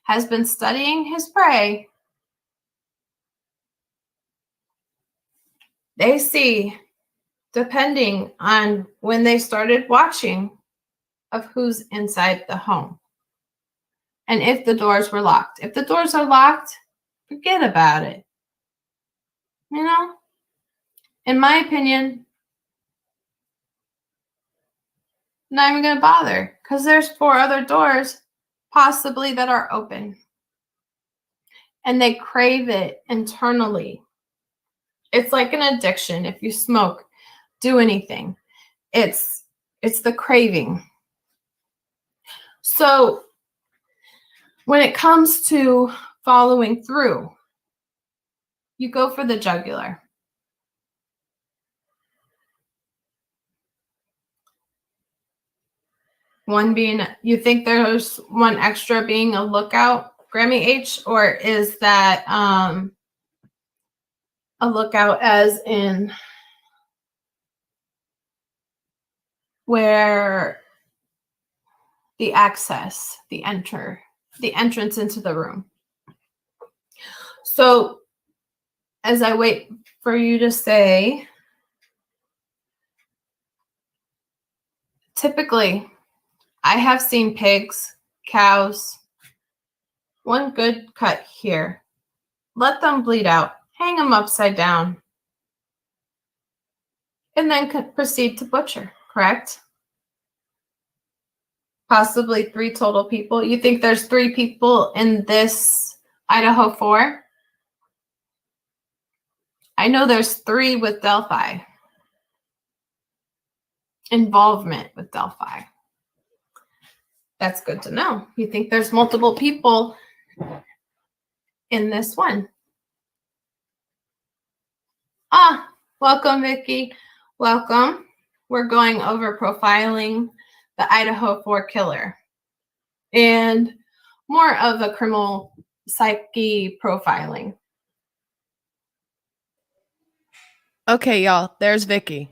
has been studying his prey, they see, depending on when they started watching, of who's inside the home. And if the doors were locked. If the doors are locked, forget about it. You know? In my opinion, not even going to bother, because there's 4 other doors possibly that are open. And they crave it internally. It's like an addiction. If you smoke, do anything, it's the craving. So when it comes to following through, you go for the jugular. One being, you think there's one extra being a lookout, Grammy H, or is that a lookout as in where the access, the entrance into the room? So as I wait for you to say, typically I have seen pigs, cows, one good cut here. Let them bleed out, hang them upside down, and then proceed to butcher, correct? Possibly 3 total people. You think there's 3 people in this Idaho 4? I know there's 3 with Delphi. Involvement with Delphi. That's good to know. You think there's multiple people in this one? Welcome, Vicki. Welcome. We're going over profiling the Idaho 4 killer and more of a criminal psyche profiling. Okay, y'all, there's Vicki.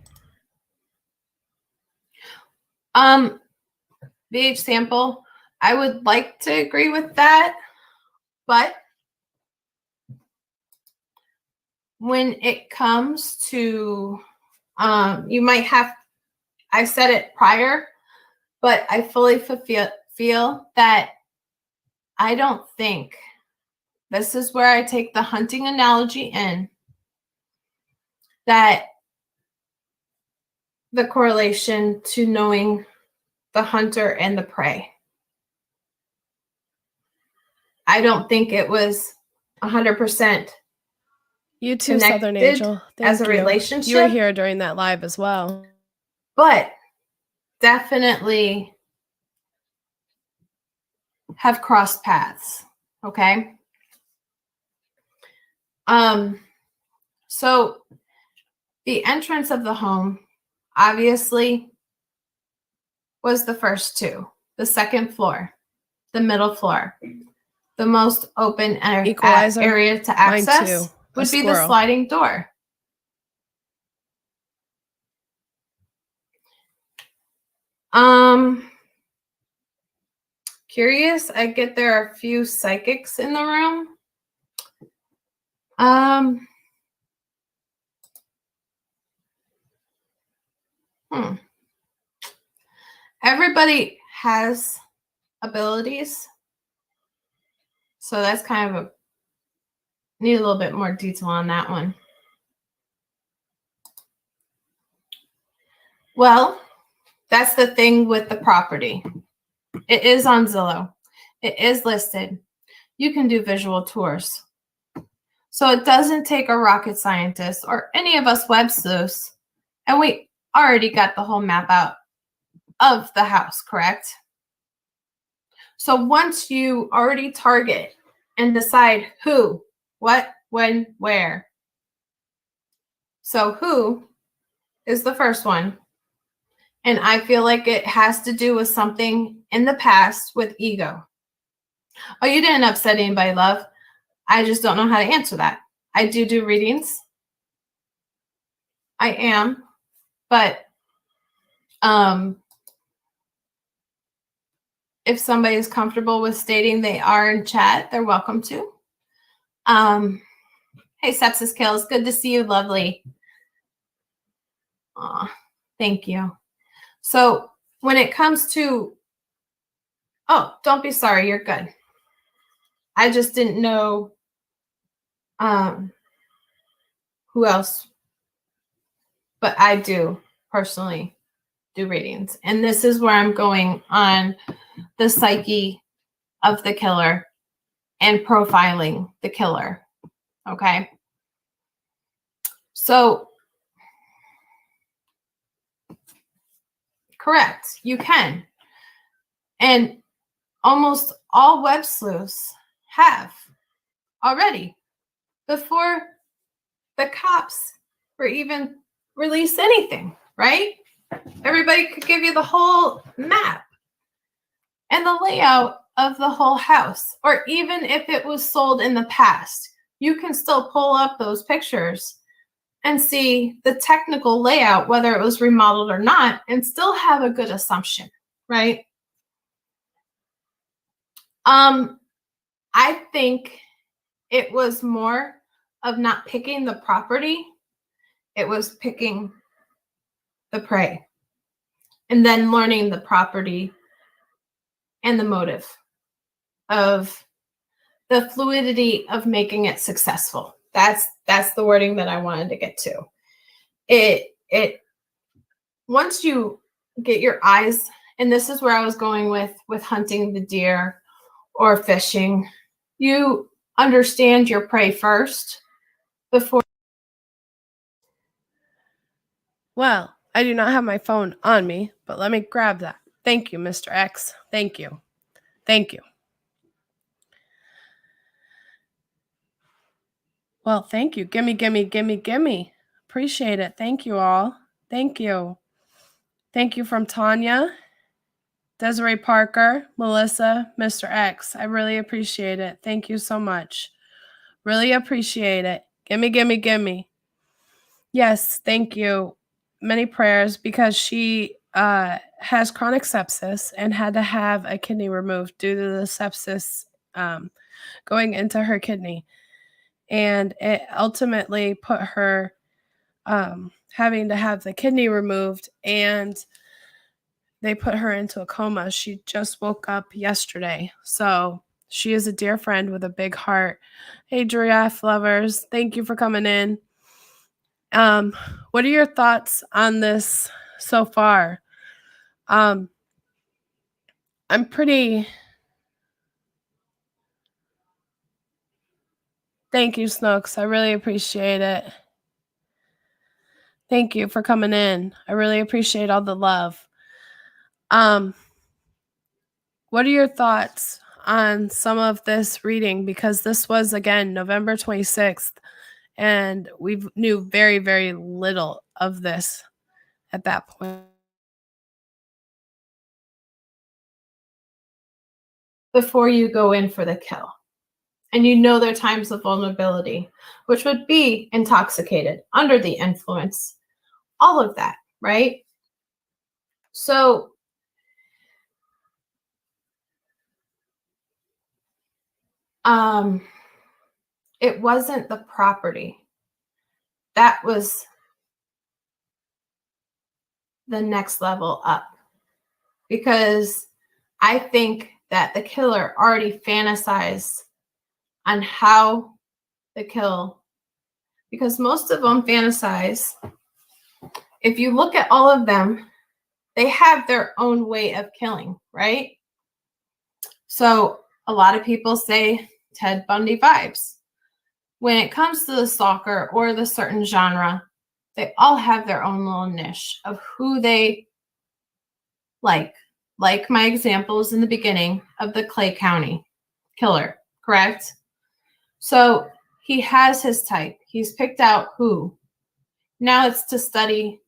VH sample, I would like to agree with that, but when it comes to, you might have, I said it prior, but I fully feel that I don't think, this is where I take the hunting analogy in, that the correlation to knowing the hunter and the prey. I don't think it was 100% You too, Southern Angel. Thank as a you. relationship. You were here during that live as well. But definitely have crossed paths, okay? So the entrance of the home obviously was the first 2, the second floor, the middle floor, the most open area to access would be the sliding door. Curious, I get there are a few psychics in the room. Everybody has abilities. So that's kind of need a little bit more detail on that one. Well, that's the thing with the property. It is on Zillow. It is listed. You can do visual tours. So it doesn't take a rocket scientist or any of us web sleuths, and we already got the whole map out of the house, correct? So once you already target and decide who, what, when, where. So who is the first one. And I feel like it has to do with something in the past with ego. Oh, you didn't upset anybody, love. I just don't know how to answer that. I do readings. I am. But if somebody is comfortable with stating they are in chat, they're welcome to. Hey, Sepsis Kills, good to see you, lovely. Aw, thank you. So when it comes to, oh, don't be sorry, you're good. I just didn't know who else, but I do personally do readings. And this is where I'm going on the psyche of the killer and profiling the killer. Okay. So, correct, you can. And almost all web sleuths have already before the cops were even released anything, right? Everybody could give you the whole map and the layout of the whole house. Or even if it was sold in the past, you can still pull up those pictures and see the technical layout, whether it was remodeled or not, and still have a good assumption, right? I think it was more of not picking the property. It was picking the prey and then learning the property and the motive of the fluidity of making it successful. That's the wording that I wanted to get to. It once you get your eyes, and this is where I was going with hunting the deer or fishing, you understand your prey first before. Well, I do not have my phone on me, but let me grab that. Thank you, Mr. X. Thank you. Thank you. Well, thank you. Gimme. Appreciate it. Thank you all. Thank you. Thank you from Tanya, Desiree Parker, Melissa, Mr. X. I really appreciate it. Thank you so much. Really appreciate it. Gimme. Yes, thank you. Many prayers, because she has chronic sepsis and had to have a kidney removed due to the sepsis going into her kidney. And it ultimately put her having to have the kidney removed, and they put her into a coma. She just woke up yesterday. So she is a dear friend with a big heart. Hey, giraffe lovers, thank you for coming in. What are your thoughts on this so far? I'm pretty. Thank you, Snooks. I really appreciate it. Thank you for coming in. I really appreciate all the love. What are your thoughts on some of this reading? Because this was, again, November 26th, and we knew very, very little of this at that point. Before you go in for the kill. And you know their times of vulnerability, which would be intoxicated, under the influence, all of that, right? So it wasn't the property. That was the next level up. Because I think that the killer already fantasized on how to kill, because most of them fantasize. If you look at all of them, they have their own way of killing, right? So a lot of people say Ted Bundy vibes. When it comes to the stalker or the certain genre, they all have their own little niche of who they like. Like my examples in the beginning of the Clay County killer, correct? So he has his type. He's picked out who. Now it's to study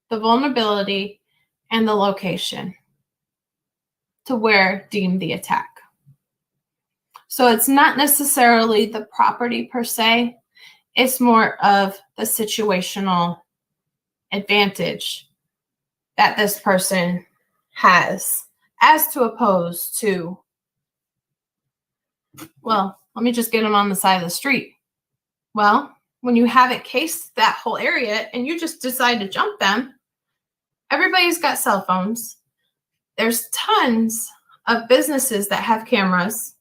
the vulnerability and the location to where deem the attack. So it's not necessarily the property per se. It's more of the situational advantage that this person has, as to oppose to, well, let me just get them on the side of the street. Well, when you have it cased that whole area and you just decide to jump them, everybody's got cell phones. There's tons of businesses that have cameras,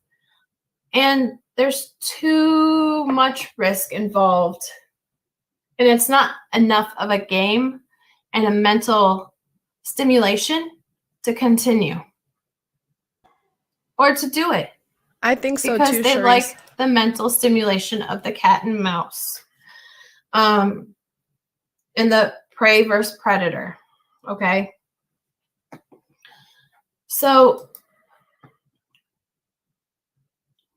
and there's too much risk involved. And it's not enough of a game and a mental stimulation to continue or to do it. I think so because too, they Charisse. like the mental stimulation of the cat and mouse. In the prey versus predator. Okay. So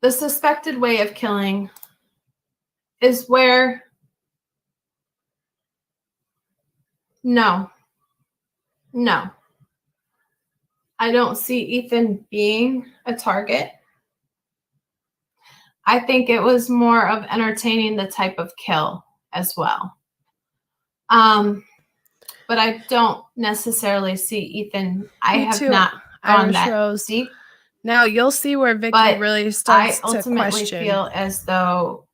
the suspected way of killing is where no. I don't see Ethan being a target. I think it was more of entertaining the type of kill as well. But I don't necessarily see Ethan. I Me have too. not gone Irish that Rose. deep. Now you'll see where Vicky But really I starts to ultimately question. feel as though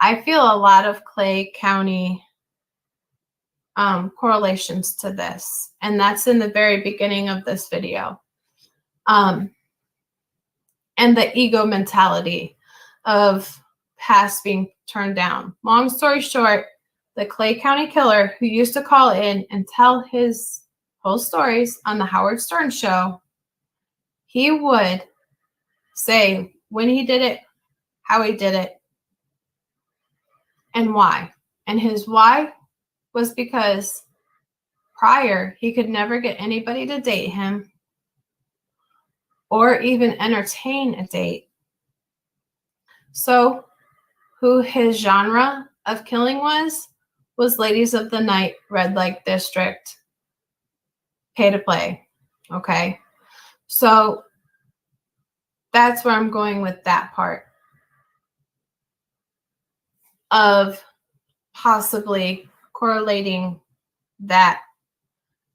I feel a lot of Clay County correlations to this. And that's in the very beginning of this video. And the ego mentality of past being turned down. Long story short, the Clay County killer who used to call in and tell his whole stories on the Howard Stern show, he would say when he did it, how he did it, and why. And his why was because prior he could never get anybody to date him or even entertain a date. So who his genre of killing was Ladies of the Night, Red Light District, pay to play. Okay. So that's where I'm going with that part of possibly correlating that,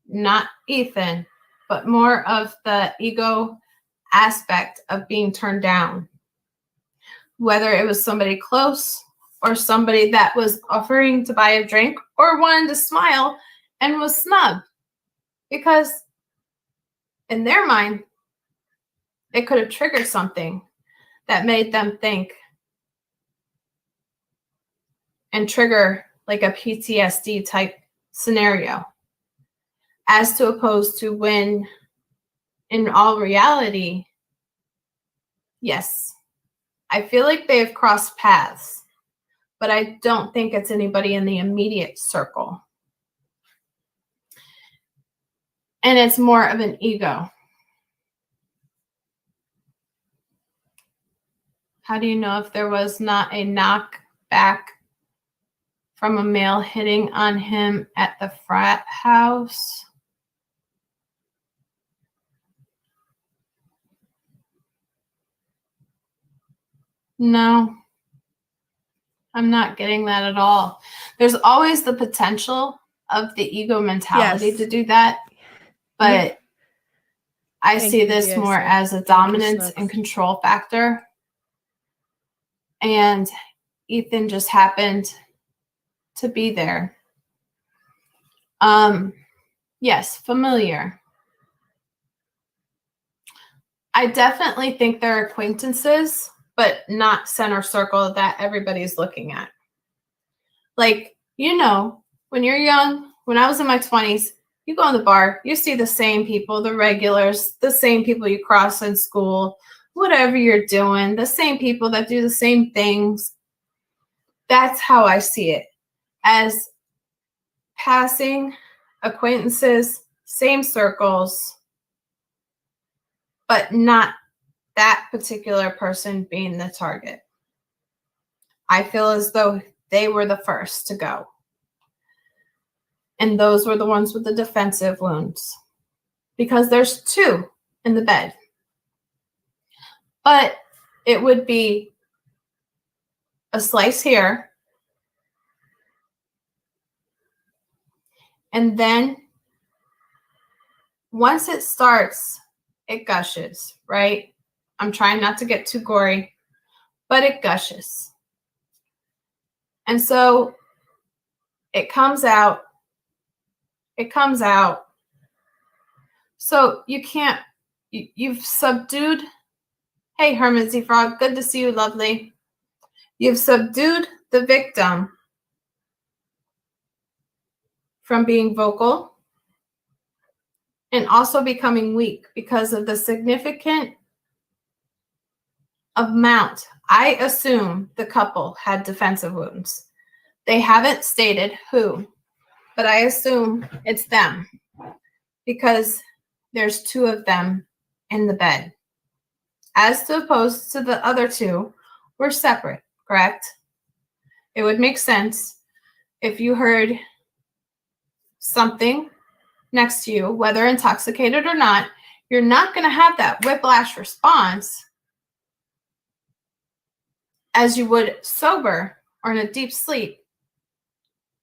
not Ethan, but more of the ego aspect of being turned down. Whether it was somebody close or somebody that was offering to buy a drink or wanted to smile and was snubbed. Because in their mind, it could have triggered something that made them think and trigger like a PTSD type scenario, as to opposed to when in all reality, yes, I feel like they have crossed paths, but I don't think it's anybody in the immediate circle. And it's more of an ego. How do you know if there was not a knock back from a male hitting on him at the frat house? No, I'm not getting that at all. There's always the potential of the ego mentality to do that, but I see this more as a dominance and control factor. And Ethan just happened to be there. Yes, familiar. I definitely think they're acquaintances, but not center circle that everybody's looking at. Like, when you're young, when I was in my 20s, you go in the bar, you see the same people, the regulars, the same people you cross in school, whatever you're doing, the same people that do the same things. That's how I see it, as passing acquaintances, same circles, but not that particular person being the target. I feel as though they were the first to go. And those were the ones with the defensive wounds, because there's 2 in the bed. But it would be a slice here, and then once it starts, it gushes, right? I'm trying not to get too gory, but it gushes. And so it comes out. It comes out. So you've subdued. Hey, Hermit Z Frog, good to see you, lovely. You've subdued the victim from being vocal and also becoming weak because of the significant amount. I assume the couple had defensive wounds. They haven't stated who, but I assume it's them because there's 2 of them in the bed, as opposed to the other 2 were separate, correct? It would make sense if you heard something next to you, whether intoxicated or not, you're not going to have that whiplash response as you would sober or in a deep sleep,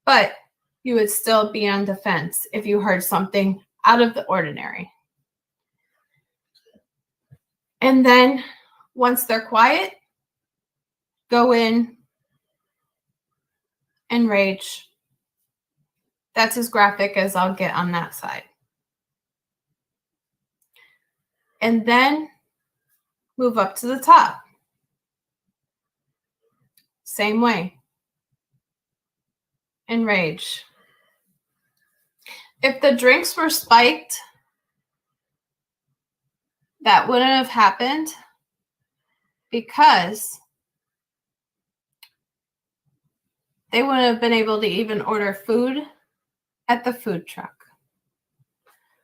but you would still be on defense if you heard something out of the ordinary. And then once they're quiet, go in and rage. That's as graphic as I'll get on that side. And then move up to the top. Same way. And rage. If the drinks were spiked, that wouldn't have happened because they wouldn't have been able to even order food at the food truck.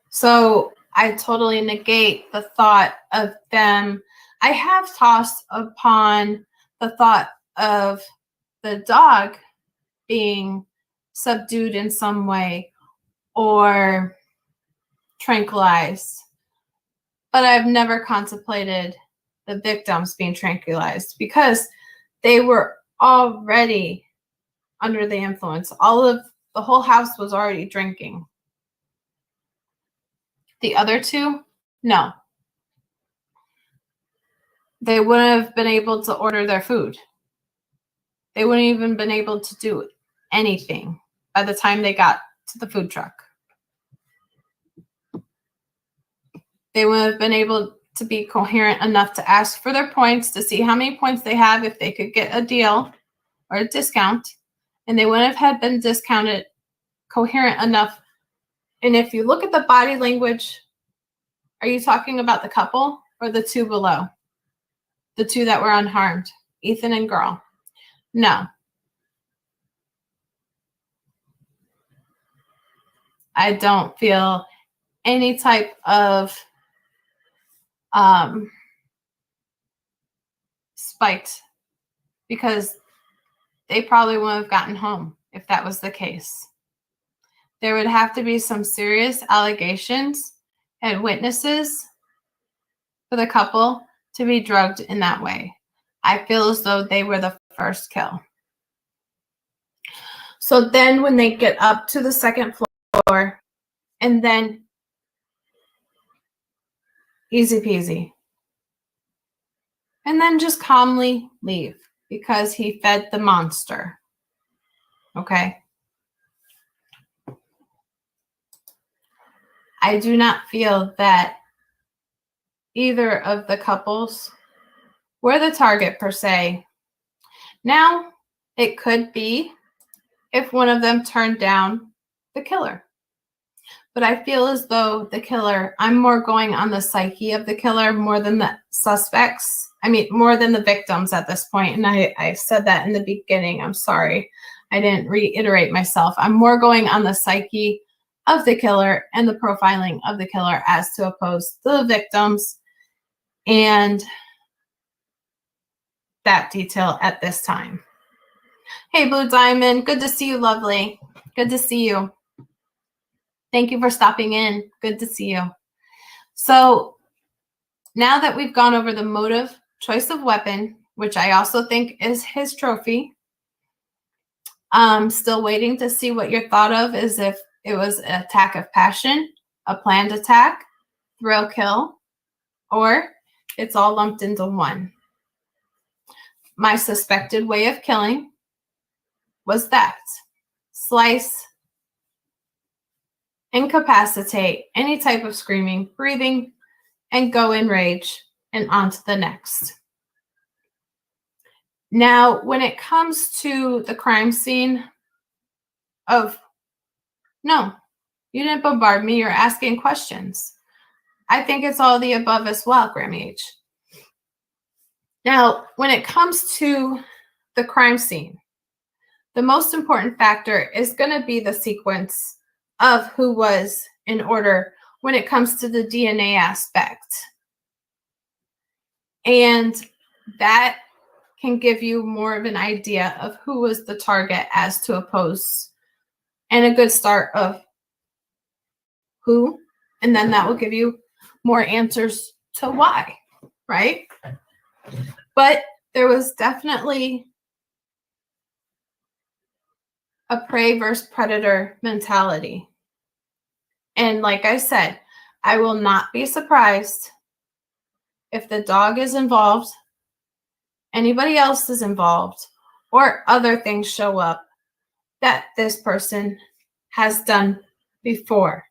So I totally negate the thought of them. I have tossed upon the thought of the dog being subdued in some way or tranquilized, but I've never contemplated the victims being tranquilized because they were already under the influence. The whole house was already drinking. The other 2, no. They wouldn't have been able to order their food. They wouldn't even been able to do anything by the time they got to the food truck. They would have been able to be coherent enough to ask for their points, to see how many points they have, if they could get a deal or a discount, and they wouldn't have been discounted coherent enough. And if you look at the body language, are you talking about the couple or the 2 below? The 2 that were unharmed, Ethan and girl? No. I don't feel any type of spiked because they probably wouldn't have gotten home if that was the case. There would have to be some serious allegations and witnesses for the couple to be drugged in that way. I feel as though they were the first kill. So then when they get up to the 2nd floor, and then easy peasy. And then just calmly leave because he fed the monster. Okay? I do not feel that either of the couples were the target per se. Now, it could be if one of them turned down the killer. But I feel as though the killer, I'm more going on the psyche of the killer more than the suspects. I mean, more than the victims at this point. And I said that in the beginning. I'm sorry. I didn't reiterate myself. I'm more going on the psyche of the killer and the profiling of the killer as to oppose the victims and that detail at this time. Hey, Blue Diamond. Good to see you, lovely. Good to see you. Thank you for stopping in. Good to see you. So now that we've gone over the motive, choice of weapon, which I also think is his trophy, I'm still waiting to see what your thought of is if it was an attack of passion, a planned attack, thrill kill, or it's all lumped into one. My suspected way of killing was that. Slice, incapacitate, any type of screaming, breathing, and go in rage and on to the next. Now, when it comes to the crime scene of, no, you didn't bombard me, you're asking questions. I think it's all the above as well, Grammy H. Now, when it comes to the crime scene, the most important factor is going to be the sequence of who was in order when it comes to the DNA aspect. And that can give you more of an idea of who was the target as to oppose, and a good start of who, and then that will give you more answers to why, right? But there was definitely a prey versus predator mentality. And like I said, I will not be surprised if the dog is involved, anybody else is involved, or other things show up that this person has done before.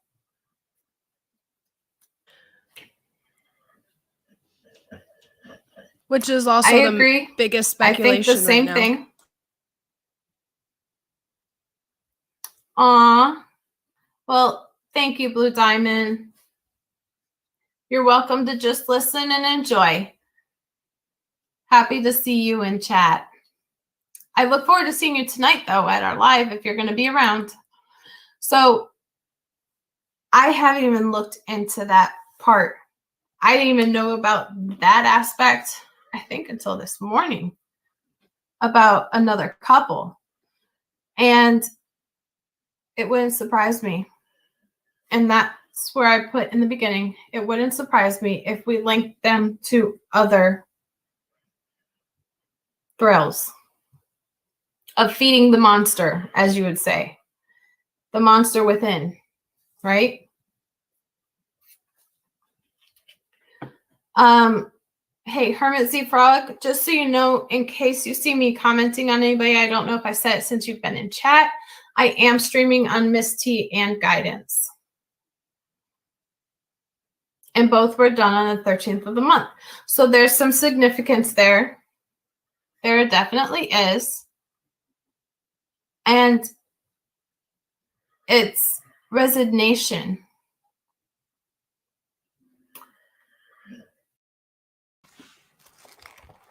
Which is also I agree. the biggest I speculation think the same right now. thing. Aw. Well, thank you, Blue Diamond. You're welcome to just listen and enjoy. Happy to see you in chat. I look forward to seeing you tonight, though, at our live if you're going to be around. So I haven't even looked into that part. I didn't even know about that aspect, I think, until this morning, about another couple. And it wouldn't surprise me. And that's where I put in the beginning, it wouldn't surprise me if we linked them to other thrills of feeding the monster, as you would say. The monster within, right? Hey, Hermit Z Frog, just so you know, in case you see me commenting on anybody, I don't know if I said it since you've been in chat, I am streaming on Miss T and Guidance. And both were done on the 13th of the month. So there's some significance there. There definitely is. And it's resignation.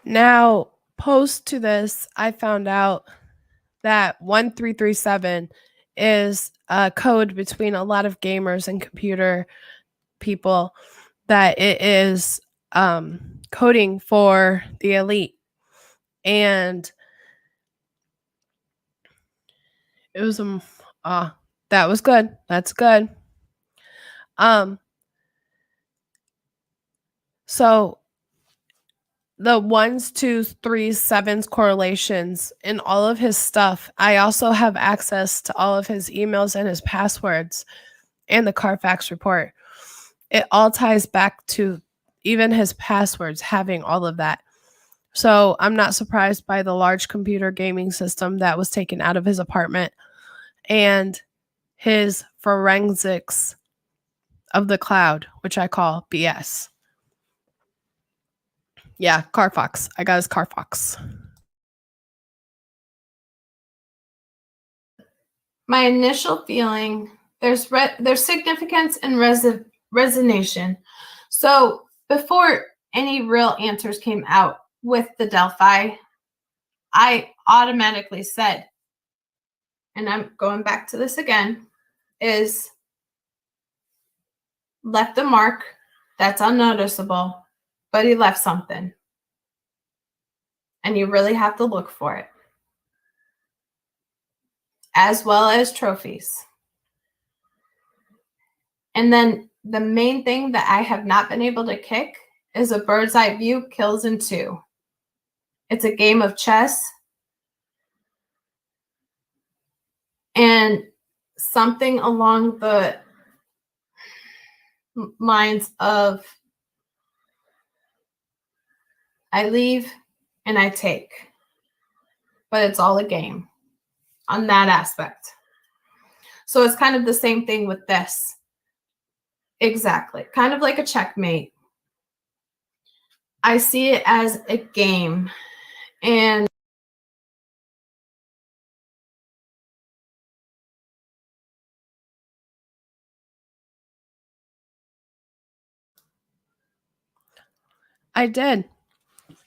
Now, post to this, I found out that 1337 is a code between a lot of gamers and computer people, that it is coding for the elite. And it was that was good. That's good. So the 1s, 2s, 3s, 7s correlations in all of his stuff. I also have access to all of his emails and his passwords and the Carfax report. It all ties back to even his passwords having all of that. So I'm not surprised by the large computer gaming system that was taken out of his apartment and his forensics of the cloud, which I call BS. Yeah, Carfax. I got his Carfax. My initial feeling, there's significance and resonation. So before any real answers came out with the Delphi, I automatically said, and I'm going back to this again, is left a mark that's unnoticeable, but he left something. And you really have to look for it, as well as trophies. And then the main thing that I have not been able to kick is a bird's eye view kills in 2. It's a game of chess. And something along the lines of I leave and I take, but it's all a game on that aspect. So it's kind of the same thing with this. Exactly. Kind of like a checkmate. I see it as a game. And I did.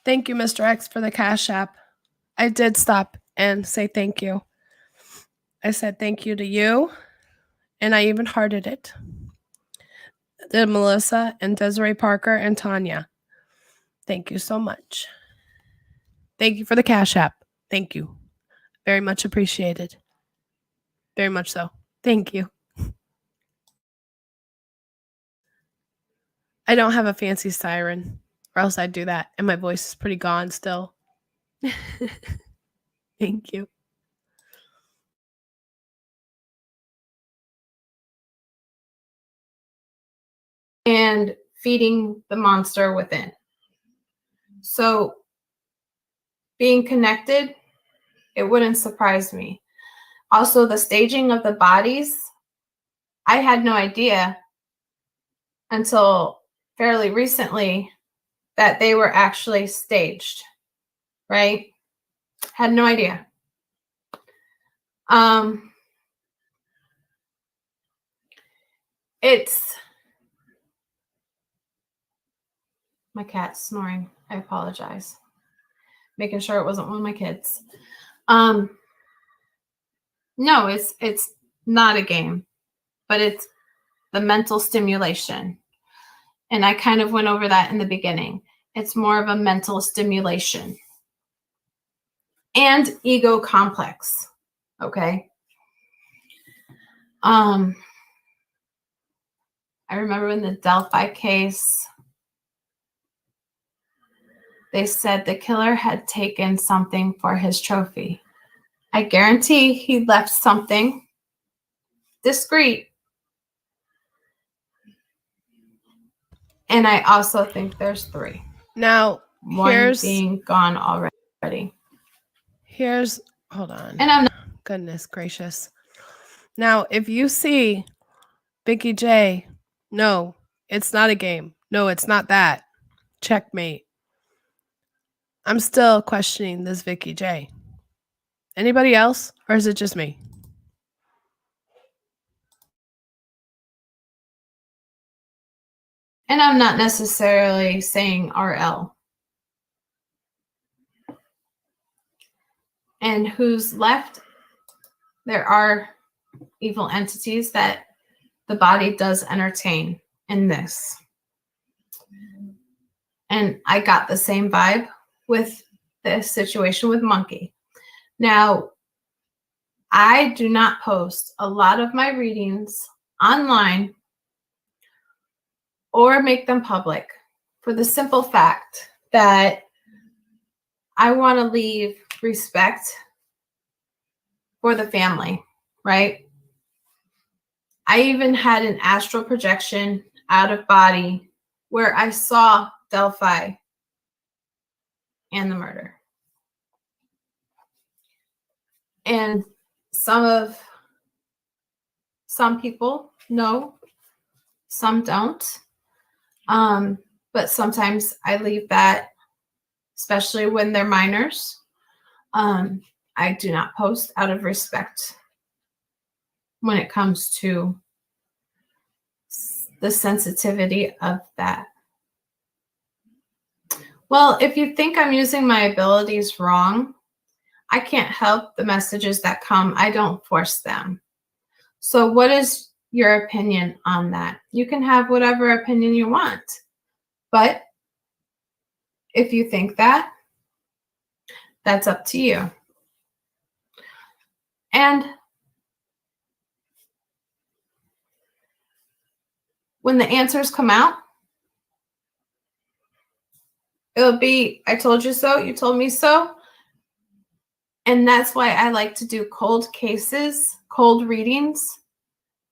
Thank you, Mr. X, for the Cash App. I did stop and say thank you. I said thank you to you, and I even hearted it. To Melissa and Desiree Parker and Tanya. Thank you so much. Thank you for the Cash App. Thank you. Very much appreciated. Very much so. Thank you. I don't have a fancy siren, or else I'd do that, and my voice is pretty gone still. Thank you. and feeding the monster within. So being connected, it wouldn't surprise me. Also, the staging of the bodies, I had no idea until fairly recently that they were actually staged, right? Had no idea. It's my cat snoring. I apologize. Making sure it wasn't one of my kids. No, it's not a game, but it's the mental stimulation. And I kind of went over that in the beginning. It's more of a mental stimulation and ego complex. Okay. I remember in the Delphi case, they said the killer had taken something for his trophy. I guarantee he left something discreet. And I also think there's 3. Now, One being gone already. Hold on. And I'm not. Goodness gracious. Now, if you see Vicky J, no, it's not a game. No, it's not that. Checkmate. I'm still questioning this Vicky J. Anybody else? Or is it just me? And I'm not necessarily saying RL. And who's left? There are evil entities that the body does entertain in this. And I got the same vibe with this situation with Monkey. Now, I do not post a lot of my readings online or make them public for the simple fact that I want to leave respect for the family, right? I even had an astral projection out of body where I saw Delphi and the murder. And some people know, some don't. But sometimes I leave that especially when they're minors. I do not post out of respect when it comes to the sensitivity of that. Well, if you think I'm using my abilities wrong, I can't help the messages that come. I don't force them. So what is your opinion on that? You can have whatever opinion you want. But if you think that, that's up to you. And when the answers come out, it'll be, I told you so, you told me so. And that's why I like to do cold cases, cold readings,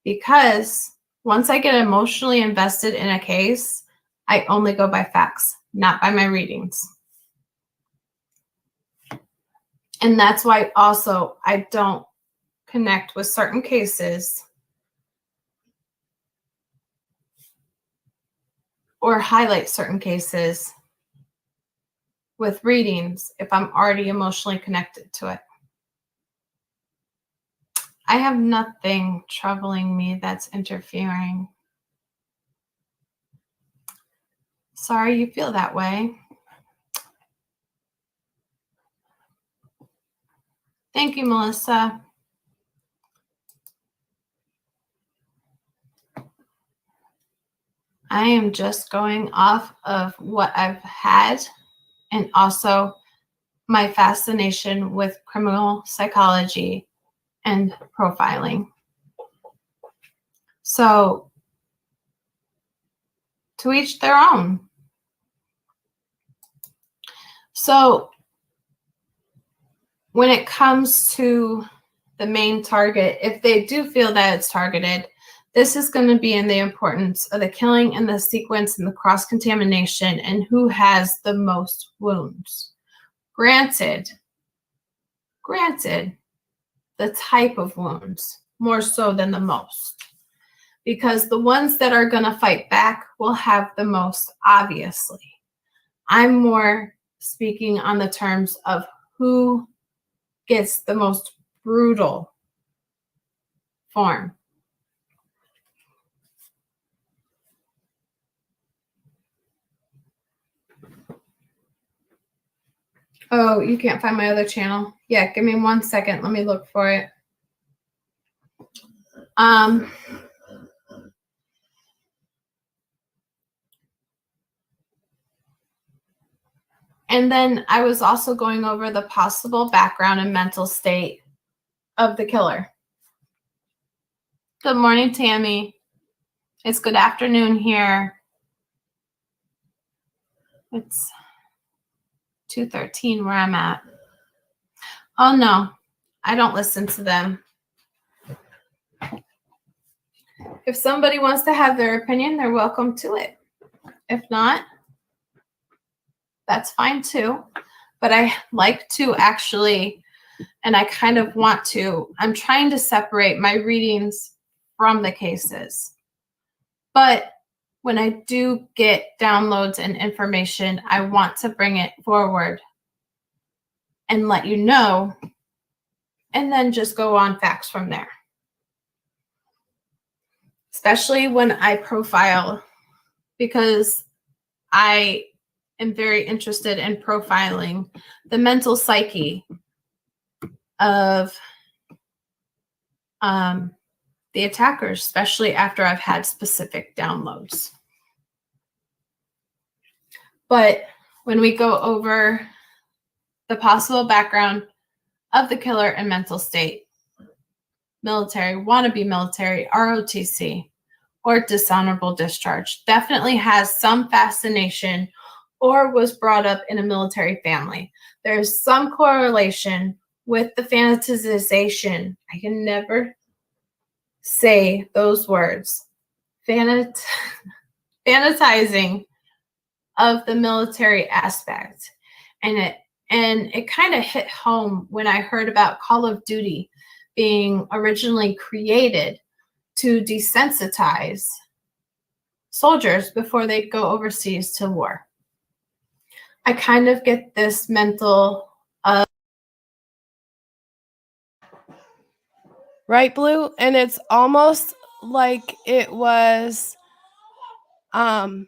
because once I get emotionally invested in a case, I only go by facts, not by my readings. And that's why also I don't connect with certain cases or highlight certain cases with readings if I'm already emotionally connected to it. I have nothing troubling me that's interfering. Sorry you feel that way. Thank you, Melissa. I am just going off of what I've had and also my fascination with criminal psychology and profiling. So, to each their own. So, when it comes to the main target, if they do feel that it's targeted, this is going to be in the importance of the killing and the sequence and the cross-contamination and who has the most wounds. Granted, the type of wounds, more so than the most. Because the ones that are going to fight back will have the most, obviously. I'm more speaking on the terms of who gets the most brutal form. Oh, you can't find my other channel? Yeah, give me 1 second. Let me look for it. And then I was also going over the possible background and mental state of the killer. Good morning, Tammy. It's good afternoon here. It's 2:13 where I'm at. Oh, no, I don't listen to them. If somebody wants to have their opinion, they're welcome to it. If not, that's fine too. But I like to actually, and I kind of want to, I'm trying to separate my readings from the cases. But when I do get downloads and information, I want to bring it forward and let you know, and then just go on facts from there. Especially when I profile, because I am very interested in profiling the mental psyche of the attackers, especially after I've had specific downloads. But when we go over the possible background of the killer and mental state, military, wannabe military, ROTC, or dishonorable discharge, definitely has some fascination or was brought up in a military family. There's some correlation with the fantasization. I can never say those words. Fantasizing of the military aspect. And it kind of hit home when I heard about Call of Duty being originally created to desensitize soldiers before they go overseas to war. I kind of get this mental right, Blue? And it's almost like it was the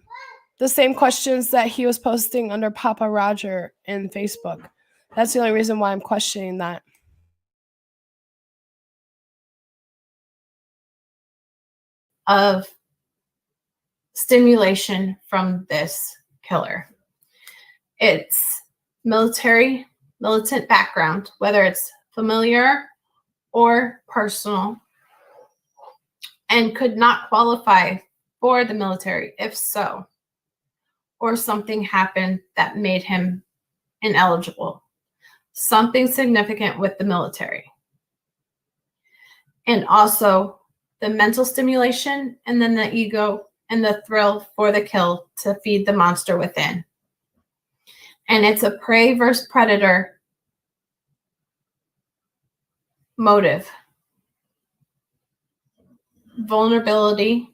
same questions that he was posting under Papa Roger in Facebook. That's the only reason why I'm questioning that. of stimulation from this killer. It's militant background, whether it's familiar or personal, and could not qualify for the military if so, or something happened that made him ineligible, something significant with the military. And also the mental stimulation, and then the ego and the thrill for the kill to feed the monster within. And it's a prey versus predator motive. Vulnerability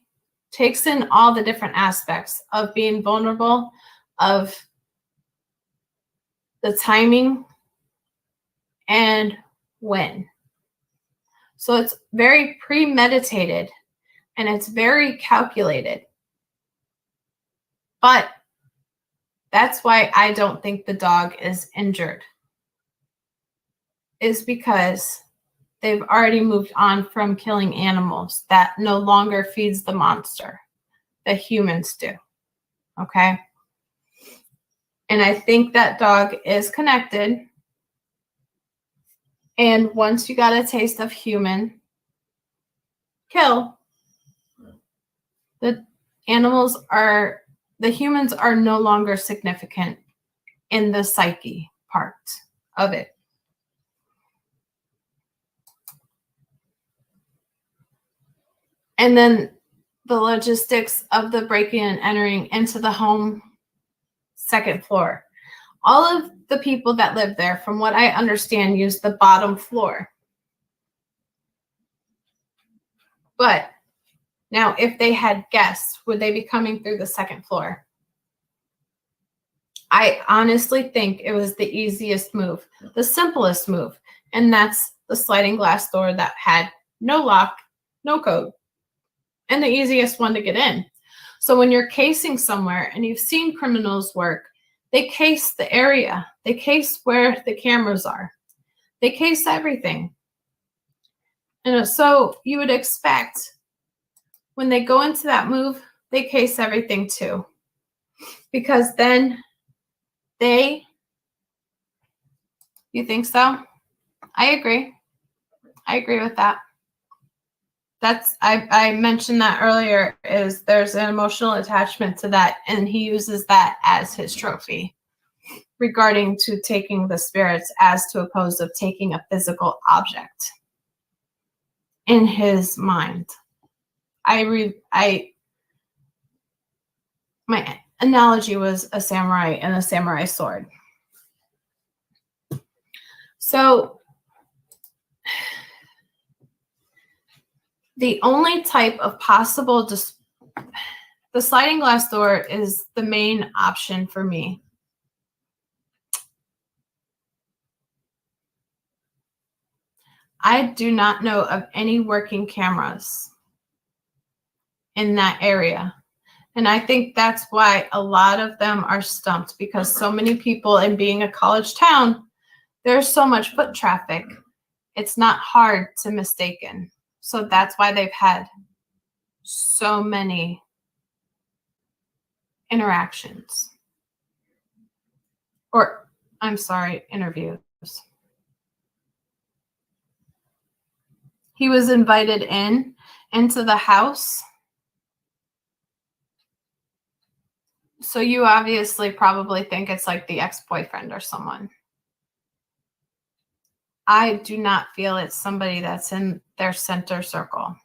takes in all the different aspects of being vulnerable, of the timing and when. So it's very premeditated and it's very calculated. But that's why I don't think the dog is injured, is because they've already moved on from killing animals. That no longer feeds the monster. The humans do. Okay? And I think that dog is connected. And once you got a taste of human kill, the humans are no longer significant in the psyche part of it. And then the logistics of the breaking and entering into the home, second floor. All of the people that live there, from what I understand, use the bottom floor. But now, if they had guests, would they be coming through the second floor? I honestly think it was the easiest move, the simplest move, and that's the sliding glass door that had no lock, no code, and the easiest one to get in. So when you're casing somewhere, and you've seen criminals work, they case the area. They case where the cameras are. They case everything. And so you would expect when they go into that move, they case everything too. Because then you think so? I agree. I agree with that. I mentioned that earlier, is there's an emotional attachment to that, and he uses that as his trophy regarding to taking the spirits, as to opposed of taking a physical object in his mind. My analogy was a samurai and a samurai sword. So the only type of possible, the sliding glass door is the main option for me. I do not know of any working cameras in that area. And I think that's why a lot of them are stumped, because so many people, and being a college town, there's so much foot traffic. It's not hard to mistaken. So that's why they've had so many interactions. Or, I'm sorry, interviews. He was invited into the house. So you obviously probably think it's like the ex-boyfriend or someone. I do not feel it's somebody that's in their center circle.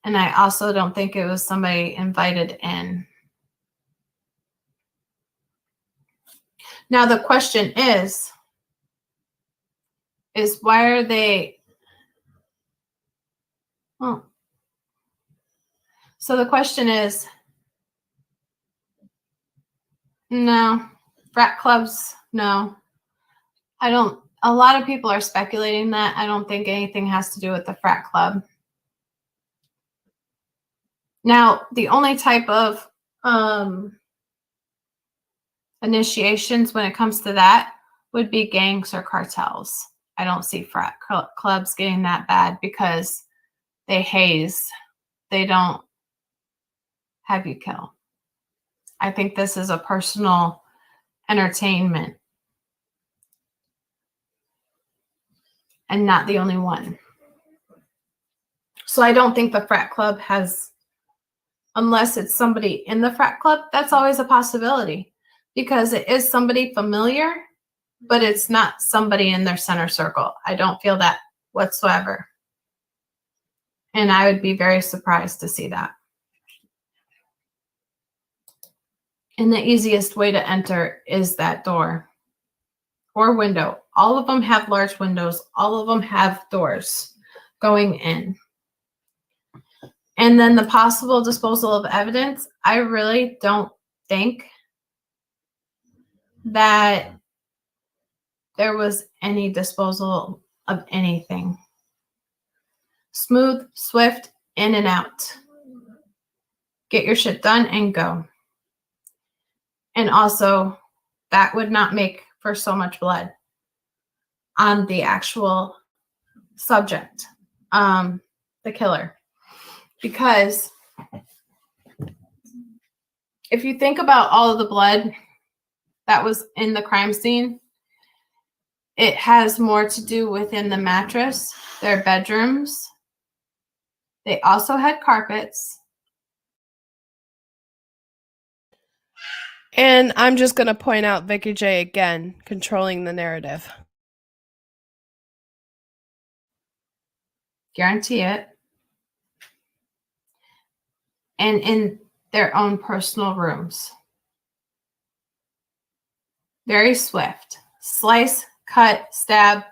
And I also don't think it was somebody invited in. Now the question is why are they? Oh. So the question is, No. Frat clubs, no. I don't. A lot of people are speculating that. I don't think anything has to do with the frat club. Now, the only type of initiations when it comes to that would be gangs or cartels. I don't see frat clubs getting that bad because they haze. They don't have you kill. I think this is a personal entertainment and not the only one. So I don't think the frat club has, unless it's somebody in the frat club, that's always a possibility because it is somebody familiar, but it's not somebody in their center circle. I don't feel that whatsoever. And I would be very surprised to see that. And the easiest way to enter is that door or window. All of them have large windows. All of them have doors going in. And then the possible disposal of evidence, I really don't think that there was any disposal of anything. Smooth, swift, in and out. Get your shit done and go. And also, that would not make for so much blood on the actual subject, the killer. Because if you think about all of the blood that was in the crime scene, it has more to do within the mattress, their bedrooms. They also had carpets. And I'm just going to point out Vicky J again, controlling the narrative. Guarantee it. And in their own personal rooms. Very swift. Slice, cut, stab,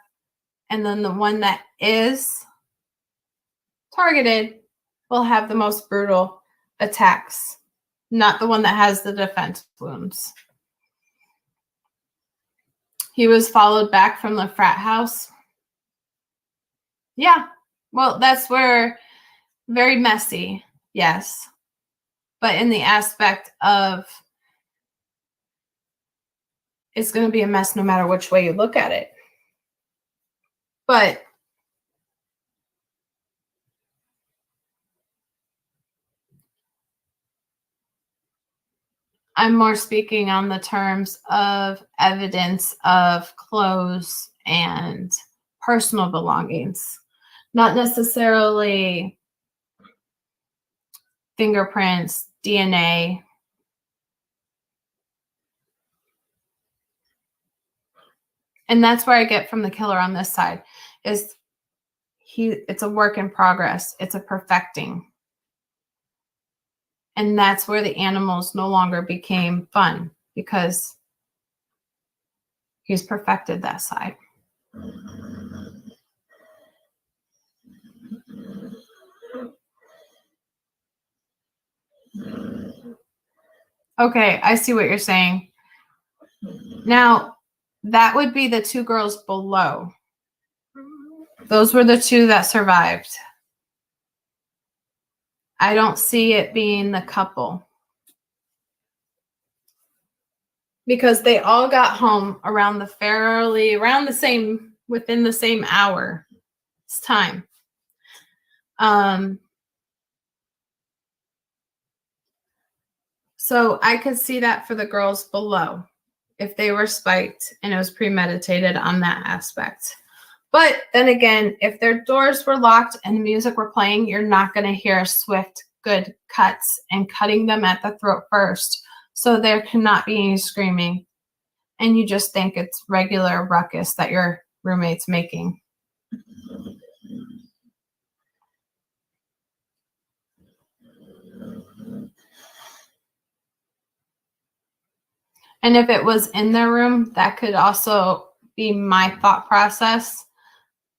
and then the one that is targeted will have the most brutal attacks, not the one that has the defense wounds. He was followed back from the frat house. Yeah, well, that's where very messy, yes. But in the aspect of it's going to be a mess no matter which way you look at it. But I'm more speaking on the terms of evidence of clothes and personal belongings, not necessarily fingerprints, DNA. And that's where I get from the killer on this side is it's a work in progress. It's a perfecting. And that's where the animals no longer became fun because he's perfected that side. Okay, I see what you're saying. Now, that would be the two girls below. Those were the two that survived. I don't see it being the couple. Because they all got home around the same, within the same hour. It's time. So I could see that for the girls below, if they were spiked and it was premeditated on that aspect. But then again, if their doors were locked and the music were playing, you're not going to hear swift, good cuts and cutting them at the throat first. So there cannot be any screaming. And you just think it's regular ruckus that your roommate's making. And if it was in their room, that could also be my thought process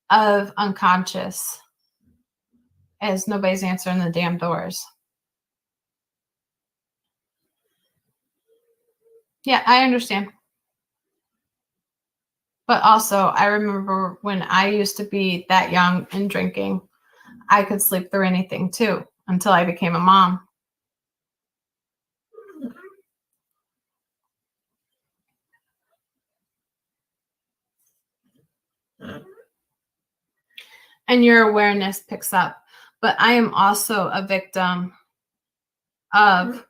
of unconscious, as nobody's answering the damn doors. Yeah, I understand. But also, I remember when I used to be that young and drinking, I could sleep through anything too until I became a mom. And your awareness picks up. But I am also a victim of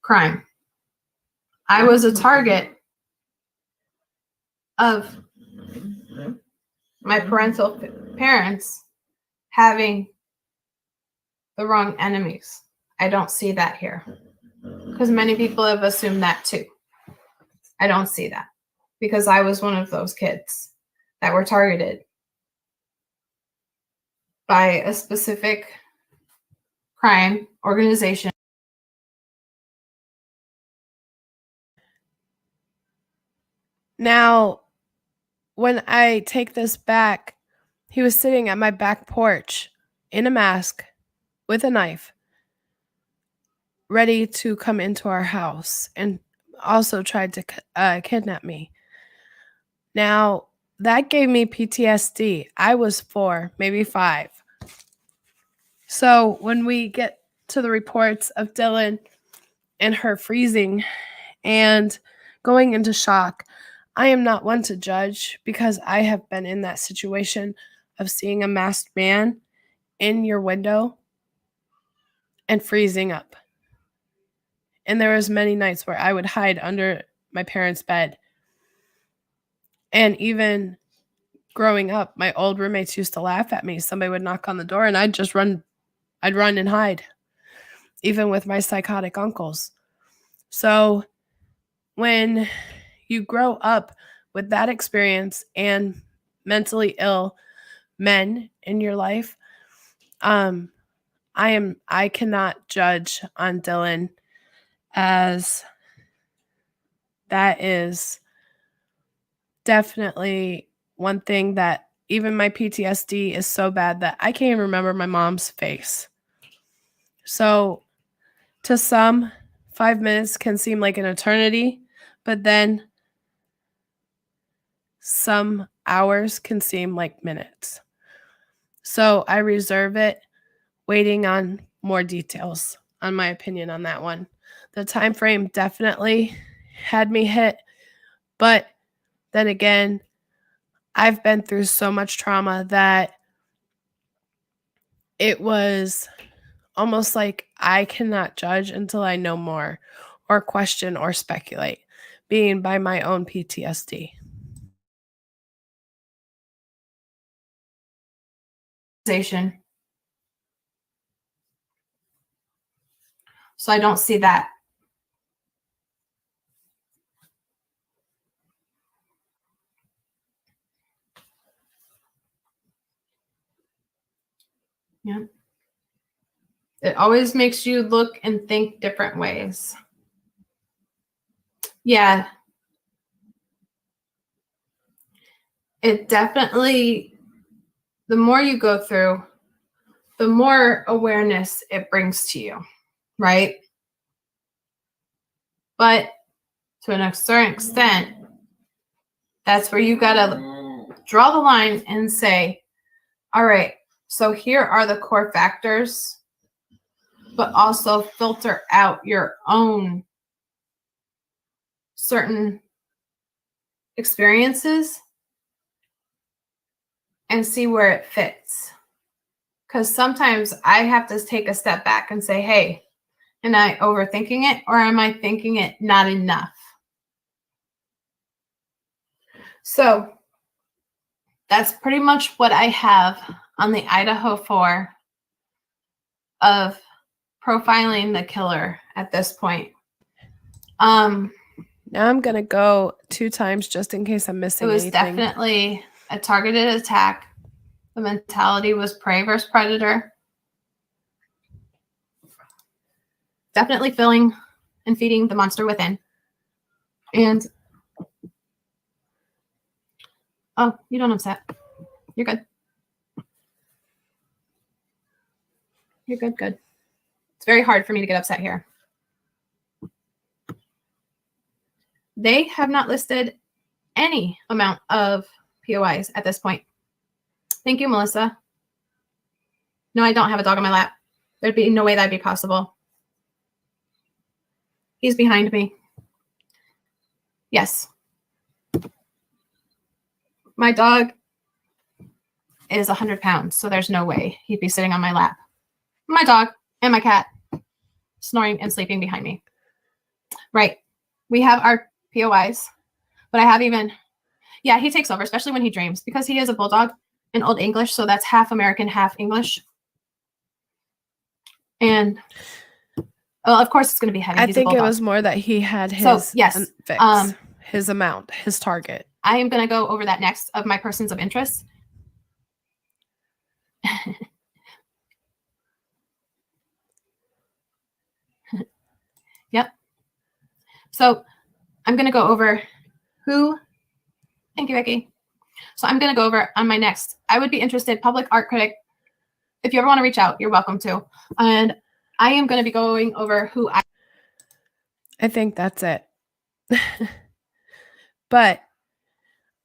crime. I was a target of my parental parents having the wrong enemies. I don't see that here because many people have assumed that too. I don't see that because I was one of those kids that were targeted by a specific crime organization. Now, when I take this back, he was sitting at my back porch in a mask with a knife, ready to come into our house and also tried to kidnap me. Now, that gave me PTSD. I was 4, maybe 5. So when we get to the reports of Dylan and her freezing and going into shock, I am not one to judge because I have been in that situation of seeing a masked man in your window and freezing up. And there was many nights where I would hide under my parents' bed. And even growing up, my old roommates used to laugh at me. Somebody would knock on the door and I'd run and hide, even with my psychotic uncles. So when you grow up with that experience and mentally ill men in your life, I cannot judge on Dylan, as that is definitely one thing that even my PTSD is so bad that I can't even remember my mom's face. So to some, 5 minutes can seem like an eternity, but then some hours can seem like minutes. So I reserve it, waiting on more details on my opinion on that one. The time frame definitely had me hit, but then again, I've been through so much trauma that it was almost like I cannot judge until I know more or question or speculate, being by my own PTSD. So I don't see that. Yeah. It always makes you look and think different ways. Yeah. It definitely, the more you go through, the more awareness it brings to you, right? But to a certain extent, that's where you got to draw the line and say, all right, so here are the core factors, but also filter out your own certain experiences and see where it fits. Because sometimes I have to take a step back and say, hey, am I overthinking it or am I thinking it not enough? So that's pretty much what I have on the Idaho 4 of profiling the killer at this point. Now I'm going to go 2 times just in case I'm missing It was anything. definitely a targeted attack. The mentality was prey versus predator. Definitely filling and feeding the monster within. And, oh, you don't upset. You're good. You're good. It's very hard for me to get upset here. They have not listed any amount of POIs at this point. Thank you, Melissa. No, I don't have a dog on my lap. There'd be no way that'd be possible. He's behind me. Yes. My dog is 100 pounds, so there's no way he'd be sitting on my lap. My dog and my cat snoring and sleeping behind me. Right. We have our POIs, but I have even, yeah, he takes over, especially when he dreams, because he is a bulldog in Old English, so that's half American, half English. And well, of course, it's going to be heavy. I think it was more that he had his fix, his amount, his target. I am going to go over that next of my persons of interest. Yep. So I'm going to go over who. Thank you, Vicky. So I'm going to go over on my next. I would be interested, public art critic. If you ever want to reach out, you're welcome to. And I am going to be going over who I think that's it. But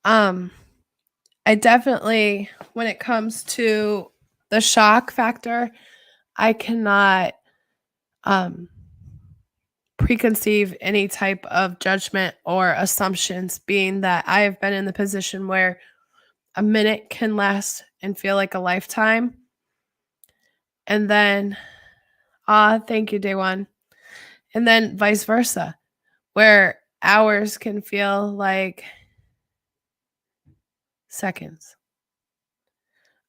I definitely, when it comes to the shock factor, I cannot preconceive any type of judgment or assumptions, being that I have been in the position where a minute can last and feel like a lifetime. And then, thank you, day one. And then vice versa, where hours can feel like seconds.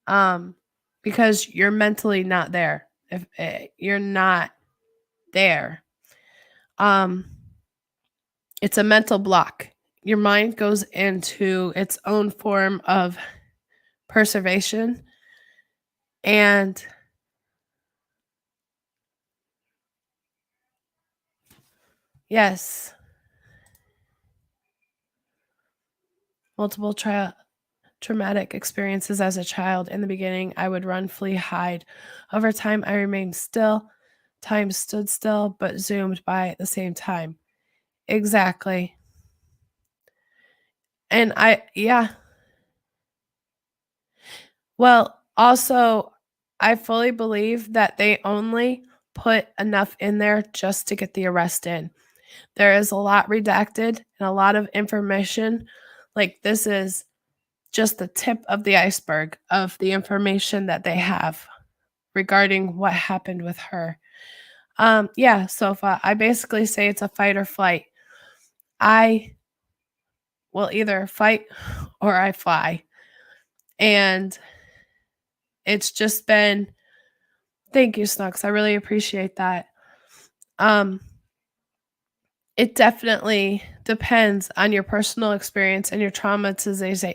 Because you're mentally not there. If you're not there, it's a mental block. Your mind goes into its own form of preservation, and yes, multiple traumatic experiences as a child. In the beginning, I would run, flee, hide. Over time, I remained still. Time stood still, but zoomed by at the same time. Exactly. And well, also, I fully believe that they only put enough in there just to get the arrest in. There is a lot redacted and a lot of information. Like, this is just the tip of the iceberg of the information that they have regarding what happened with her. Yeah, Sofa, I basically say it's a fight or flight. I will either fight or I fly. And it's just been, thank you, Snooks. I really appreciate that. It definitely depends on your personal experience and your traumatization.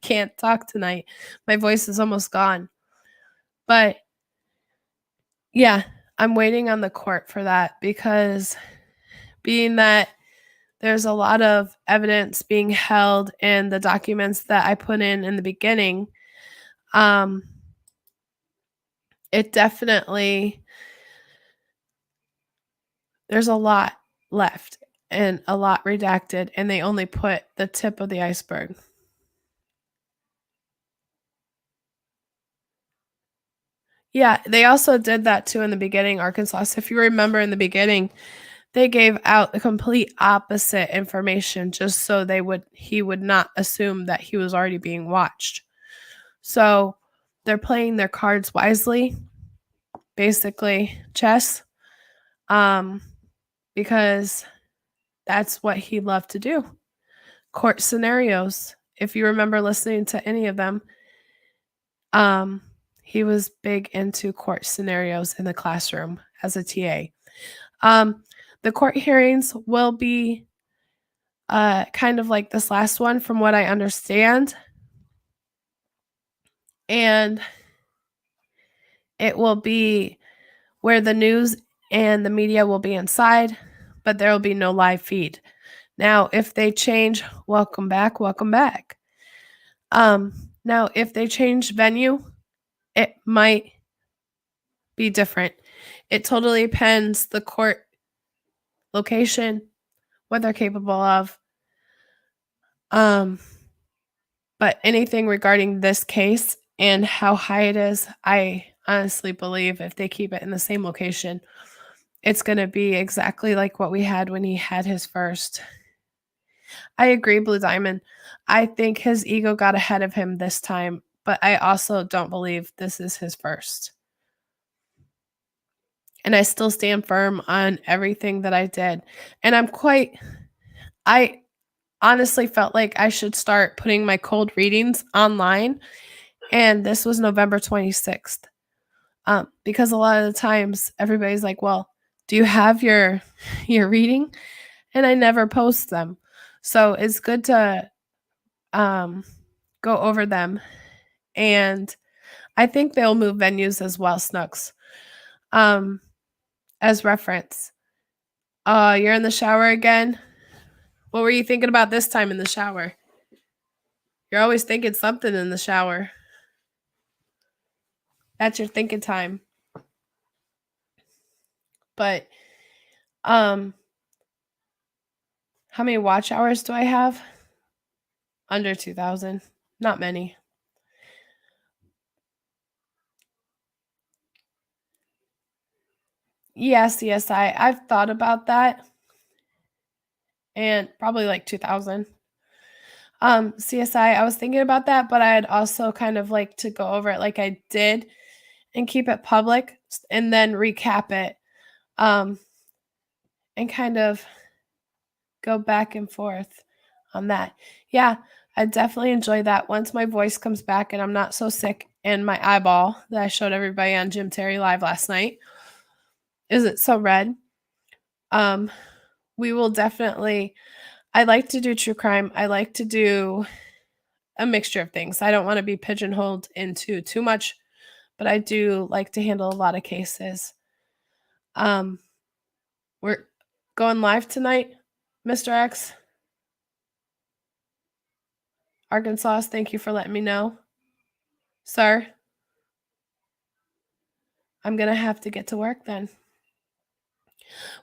Can't talk tonight. My voice is almost gone. But yeah, I'm waiting on the court for that, because being that there's a lot of evidence being held in the documents that I put in the beginning, it definitely, there's a lot left and a lot redacted, and they only put the tip of the iceberg. Yeah, they also did that too in the beginning, Arkansas. So if you remember, in the beginning, they gave out the complete opposite information just so he would not assume that he was already being watched. So they're playing their cards wisely, basically chess, because that's what he loved to do. Court scenarios. If you remember listening to any of them, he was big into court scenarios in the classroom as a TA. The court hearings will be kind of like this last one, from what I understand. And it will be where the news and the media will be inside, but there will be no live feed. Now, if they change, welcome back, welcome back. Now, if they change venue, it might be different. It totally depends the court location, what they're capable of. But anything regarding this case and how high it is, I honestly believe if they keep it in the same location, it's going to be exactly like what we had when he had his first. I agree, Blue Diamond. I think his ego got ahead of him this time, but I also don't believe this is his first. And I still stand firm on everything that I did. And I honestly felt like I should start putting my cold readings online. And this was November 26th. Because a lot of the times everybody's like, well, do you have your reading? And I never post them. So it's good to go over them. And I think they'll move venues as well, Snooks. As reference. You're in the shower again? What were you thinking about this time in the shower? You're always thinking something in the shower. That's your thinking time. But how many watch hours do I have? Under 2,000. Not many. Yeah, CSI. I've thought about that. And probably like 2,000. CSI, I was thinking about that, but I'd also kind of like to go over it like I did and keep it public and then recap it. And kind of go back and forth on that. Yeah, I definitely enjoy that once my voice comes back and I'm not so sick and my eyeball that I showed everybody on Jim Terry Live last night isn't so red. We will definitely, I like to do true crime. I like to do a mixture of things. I don't want to be pigeonholed into too much, but I do like to handle a lot of cases. We're going live tonight, Mr. X. Arkansas, thank you for letting me know. Sir, I'm going to have to get to work then.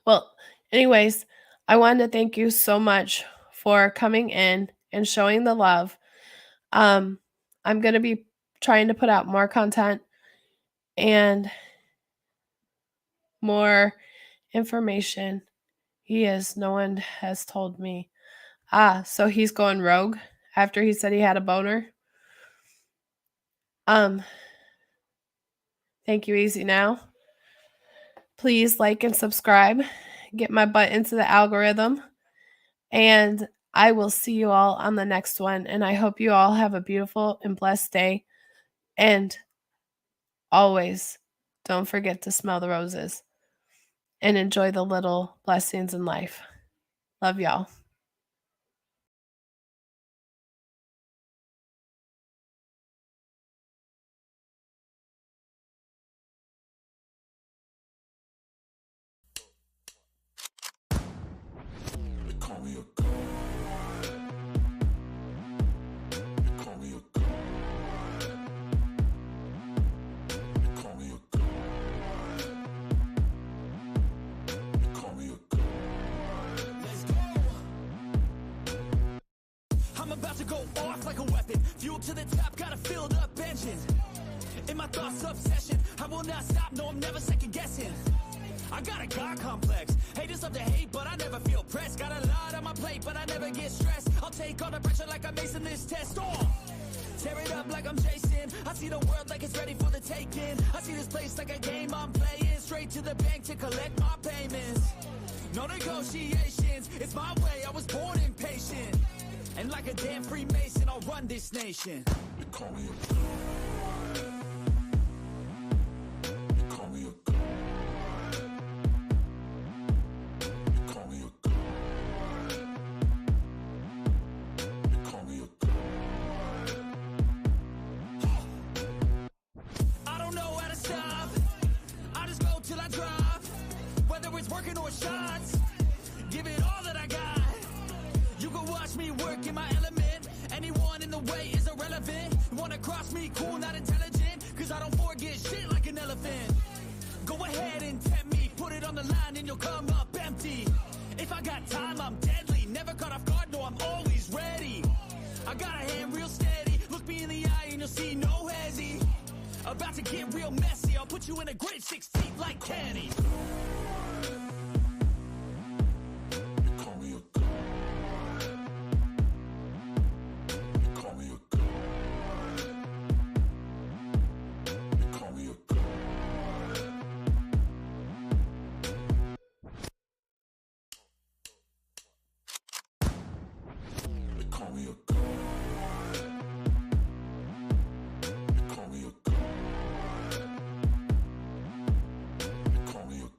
Well, anyways, I wanted to thank you so much for coming in and showing the love. I'm going to be trying to put out more content and more information. No one has told me. So he's going rogue after he said he had a boner. Thank you, Easy Now. Please like and subscribe. Get my butt into the algorithm. And I will see you all on the next one. And I hope you all have a beautiful and blessed day. And always don't forget to smell the roses and enjoy the little blessings in life. Love y'all. About to go off like a weapon, fuel to the top, got a filled up engine. In my thoughts, obsession, I will not stop, no, I'm never second guessing. I got a God complex, haters love to hate, but I never feel pressed. Got a lot on my plate, but I never get stressed. I'll take all the pressure like I'm acing this test. Tear it up like I'm Jason. I see the world like it's ready for the taking. I see this place like a game I'm playing. Straight to the bank to collect my payments. No negotiations, it's my way, I was born impatient. And like a damn Freemason, I'll run this nation. They call me a god. They call me a god. They call me a god. They call me a god. I don't know how to stop. I just go till I drop. Whether it's working or shots, give it all that I got. You can watch me work in my element. Anyone in the way is irrelevant. You wanna cross me, cool, not intelligent. Cause I don't forget shit like an elephant. Go ahead and tempt me, put it on the line and you'll come up empty. If I got time, I'm deadly. Never caught off guard, no, I'm always ready. I got a hand real steady. Look me in the eye and you'll see no hezzy. About to get real messy. I'll put you in a grid 6 feet like Kenny.